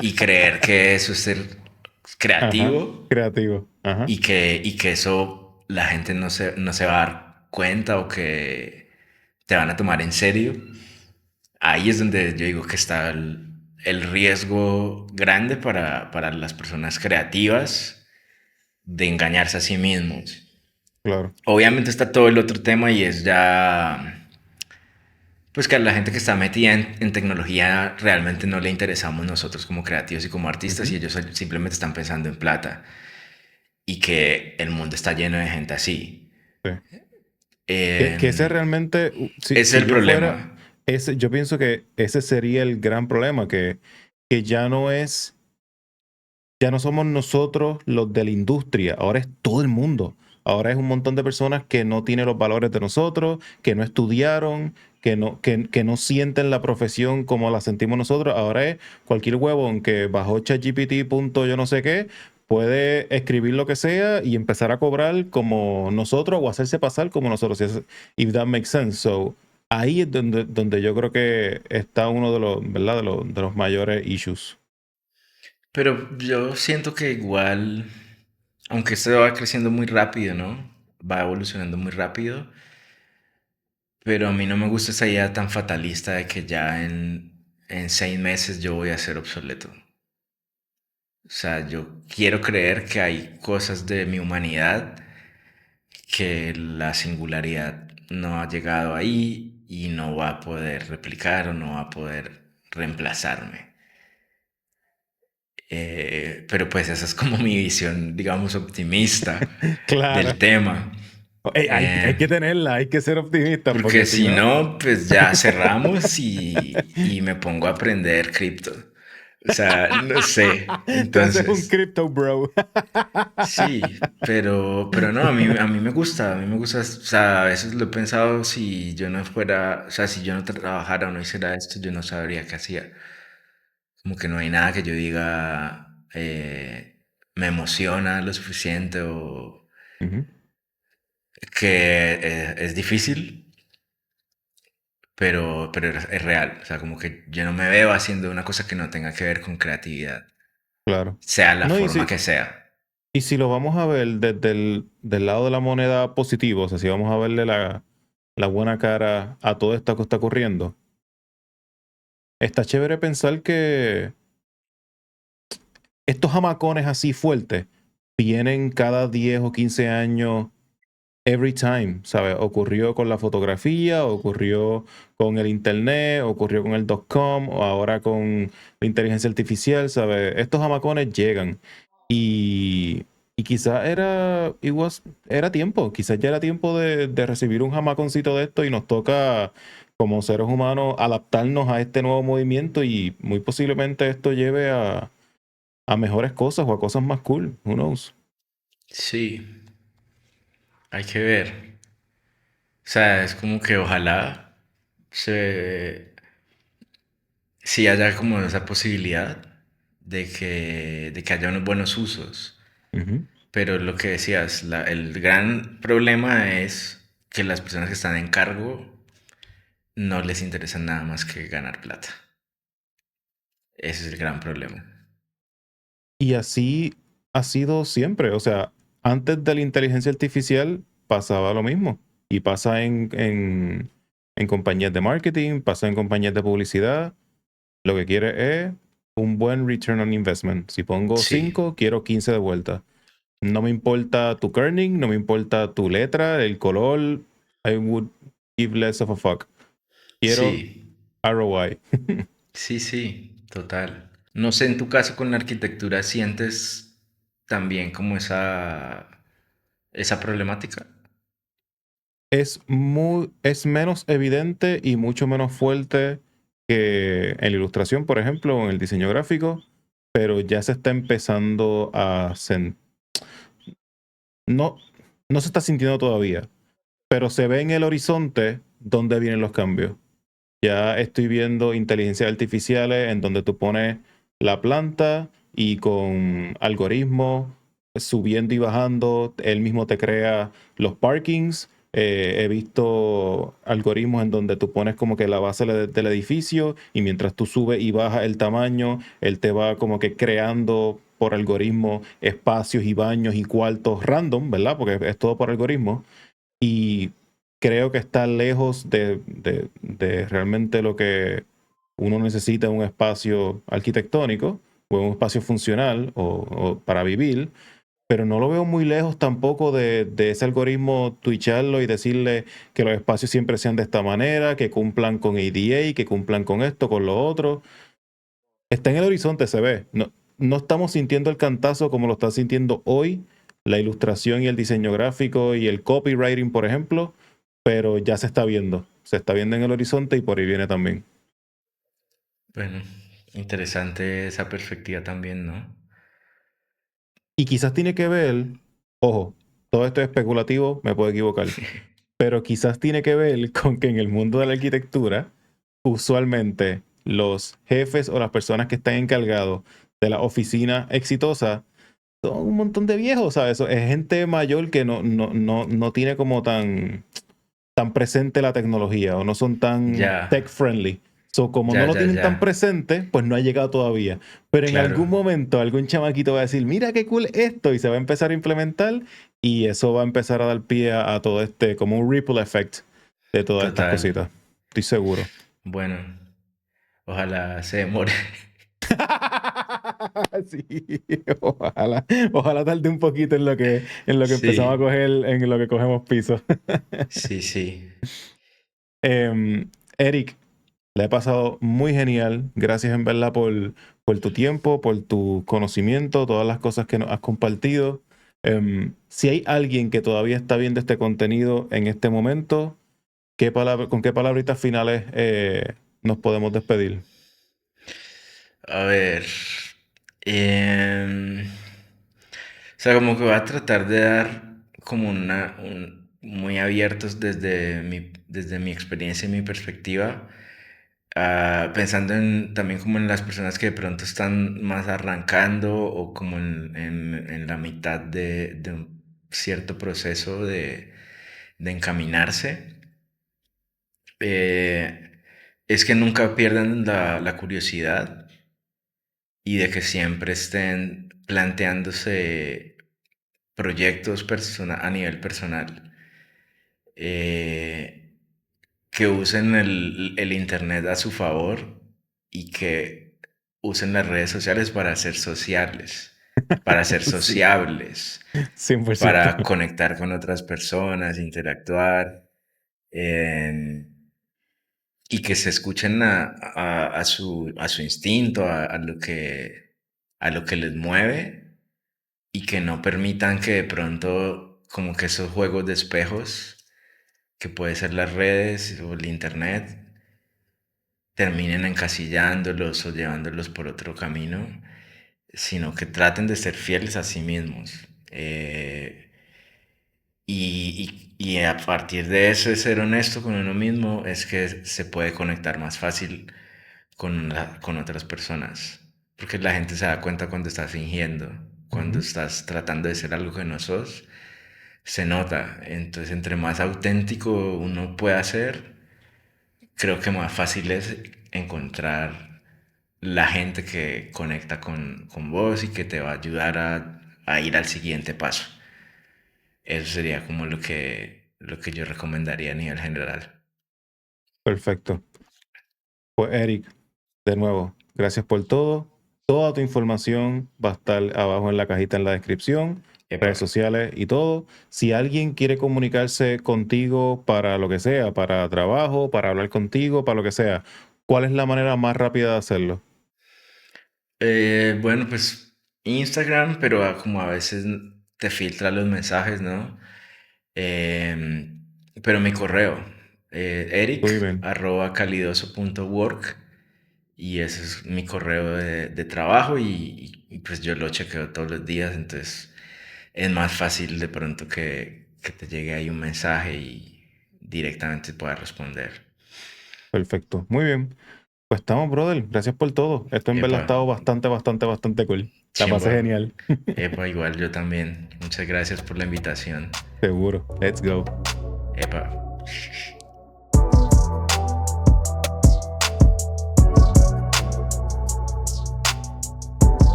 y creer que eso es ser Ajá. creativo Creativo. Ajá. y que eso la gente no se va a dar cuenta o que te van a tomar en serio. ahí es donde yo digo que está el riesgo grande para las personas creativas de engañarse a sí mismos. Claro. Obviamente está todo el otro tema y es ya, pues que a la gente que está metida en tecnología realmente no le interesamos nosotros como creativos y como artistas y Ujú. ellos simplemente están pensando en plata y que el mundo está lleno de gente así. Sí. Que ese Eh, realmente, ese es si el yo fuera, problema. yo pienso que ese sería el gran problema, que ya no somos nosotros los de la industria, ahora es todo el mundo. Ahora es un montón de personas que no tienen los valores de nosotros, que no estudiaron, que no sienten la profesión como la sentimos nosotros. Ahora es cualquier huevón que bajó ChatGPT punto yo no sé qué, puede escribir lo que sea y empezar a cobrar como nosotros o hacerse pasar como nosotros, if that makes sense. So, ahí es donde yo creo que está uno de los, ¿verdad? De los mayores issues. Pero yo siento que igual, aunque esto va creciendo muy rápido, ¿no? Va evolucionando muy rápido, pero a mí no me gusta esa idea tan fatalista de que ya en 6 meses yo voy a ser obsoleto. O sea, yo quiero creer que hay cosas de mi humanidad que la singularidad no ha llegado ahí y no va a poder replicar o no va a poder reemplazarme. Pero pues esa es como mi visión, digamos, optimista del Claro. tema. Ey, hay Eh, que tenerla, hay que ser optimistas, Porque porque si si no, no, pues ya cerramos y me pongo a aprender cripto. O sea, no sé. te haces un Entonces, crypto bro. sí, pero no, a mí me gusta, a mí me gusta, o sea, a veces lo he pensado si yo no fuera, o sea, si yo no trabajara o no hiciera esto, yo no sabría qué hacía. Como que no hay nada que yo diga, me emociona lo suficiente o Ujú. que es difícil, pero es real. O sea, como que yo no me veo haciendo una cosa que no tenga que ver con creatividad, Claro. sea la No, forma que sea. y si lo vamos a ver desde del lado de la moneda positivo, o sea, si vamos a verle la buena cara a todo esto que está ocurriendo, está chévere pensar que estos jamacones así fuertes vienen cada 10 o 15 años every time, ¿sabes? Ocurrió con la fotografía, ocurrió con el internet, ocurrió con el .com, o ahora con la inteligencia artificial, ¿sabes? Estos jamacones llegan y, y quizás era tiempo, quizás ya era tiempo de recibir un jamaconcito de esto y nos toca como seres humanos adaptarnos a este nuevo movimiento y muy posiblemente esto lleve a mejores cosas o a cosas más cool, who knows. Sí, hay que ver. O sea, es como que ojalá se, sí haya como esa posibilidad de que haya unos buenos usos. Ujú. Pero lo que decías, el gran problema es que las personas que están en cargo no les interesa nada más que ganar plata. Ese es el gran problema. Y así ha sido siempre. O sea, antes de la inteligencia artificial pasaba lo mismo. Y pasa en compañías de marketing, pasa en compañías de publicidad. Lo que quiere es un buen return on investment. Si pongo Sí, 5 quiero 15 de vuelta. No me importa tu kerning, no me importa tu letra, el color. I would give less of a fuck. Quiero sí, ROI. sí, sí, total. No sé, en tu caso con la arquitectura sientes también como esa problemática. Es menos evidente y mucho menos fuerte que en la ilustración, por ejemplo, o en el diseño gráfico, pero ya se está empezando no, no se está sintiendo todavía, pero se ve en el horizonte dónde vienen los cambios. Ya estoy viendo inteligencias artificiales en donde tú pones la planta y con algoritmos subiendo y bajando, él mismo te crea los parkings. He visto algoritmos en donde tú pones como que la base del edificio y mientras tú subes y bajas el tamaño, él te va como que creando por algoritmo espacios y baños y cuartos random, ¿verdad? Porque es todo por algoritmo. Y creo que está lejos de realmente uno necesita un espacio arquitectónico o un espacio funcional o para vivir, pero no lo veo muy lejos tampoco de ese algoritmo twitcharlo y decirle que los espacios siempre sean de esta manera, que cumplan con ADA, que cumplan con esto, con lo otro. Está en el horizonte, se ve. No, no estamos sintiendo el cantazo como lo está sintiendo hoy la ilustración y el diseño gráfico y el copywriting, por ejemplo, pero ya se está viendo. Se está viendo en el horizonte y por ahí viene también. Bueno, interesante esa perspectiva también, ¿no? Y quizás tiene que ver, ojo, todo esto es especulativo, me puedo equivocar, pero quizás tiene que ver con que en el mundo de la arquitectura, usualmente los jefes o las personas que están encargados de la oficina exitosa son un montón de viejos, ¿sabes? Es gente mayor que no tiene como tan presente la tecnología o no son tan Ya, tech friendly. So, como no ya, lo ya, tienen tan ya. presente, pues no ha llegado todavía. Pero en Claro, algún momento algún chamaquito va a decir, mira qué cool esto, y se va a empezar a implementar y eso va a empezar a dar pie a todo este, como un ripple effect de todas estas total. cositas. Estoy seguro. Bueno, ojalá se demore. Sí, ojalá, ojalá tarde un poquito en lo que empezamos a Sí, coger, en lo que cogemos piso. sí, sí. Eric, la he pasado muy genial. Gracias en verdad por tu tiempo, por tu conocimiento, todas las cosas que nos has compartido. Si hay alguien que todavía está viendo este contenido en este momento, ¿con qué palabritas finales nos podemos despedir? A ver. O sea, como que voy a tratar de dar como muy abiertos desde mi experiencia y mi perspectiva, pensando también como en las personas que de pronto están más arrancando o como en la mitad de un cierto proceso de encaminarse. Eh, es que nunca pierdan la curiosidad y de que siempre estén planteándose proyectos a nivel personal, eh, que usen el Internet a su favor y que usen las redes sociales para ser sociales, para ser Sí, sociables, 100%. para conectar con otras personas, interactuar, eh, y que se escuchen a su instinto, a lo que les mueve y que no permitan que de pronto como que esos juegos de espejos, que puede ser las redes o el internet, terminen encasillándolos o llevándolos por otro camino, sino que traten de ser fieles a sí mismos. Y a partir de eso, de ser honesto con uno mismo, es que se puede conectar más fácil con otras personas. Porque la gente se da cuenta cuando estás fingiendo, cuando Ujú. estás tratando de ser algo que no sos, se nota. Entonces, entre más auténtico uno pueda ser, creo que más fácil es encontrar la gente que conecta con vos y que te va a ayudar a ir al siguiente paso. Eso sería como lo que yo recomendaría a nivel general. Perfecto. Pues Eric, de nuevo, gracias por todo. Toda tu información va a estar abajo en la cajita en la descripción, Epa. redes sociales y todo. Si alguien quiere comunicarse contigo para lo que sea, para trabajo, para hablar contigo, para lo que sea, ¿cuál es la manera más rápida de hacerlo? Bueno, pues Instagram, pero como a veces te filtra los mensajes, ¿no? Pero mi correo, Tú dime. eric@calidoso.work, y ese es mi correo de trabajo y pues yo lo chequeo todos los días, entonces es más fácil de pronto que te llegue ahí un mensaje y directamente puedas responder. Perfecto. Muy bien. Pues estamos, brother. Gracias por todo. Esto en verdad ha Epa, estado bastante, bastante, bastante cool. La pasé chimba. genial. Epa, igual yo también. Muchas gracias por la invitación. Seguro. Let's go. Epa.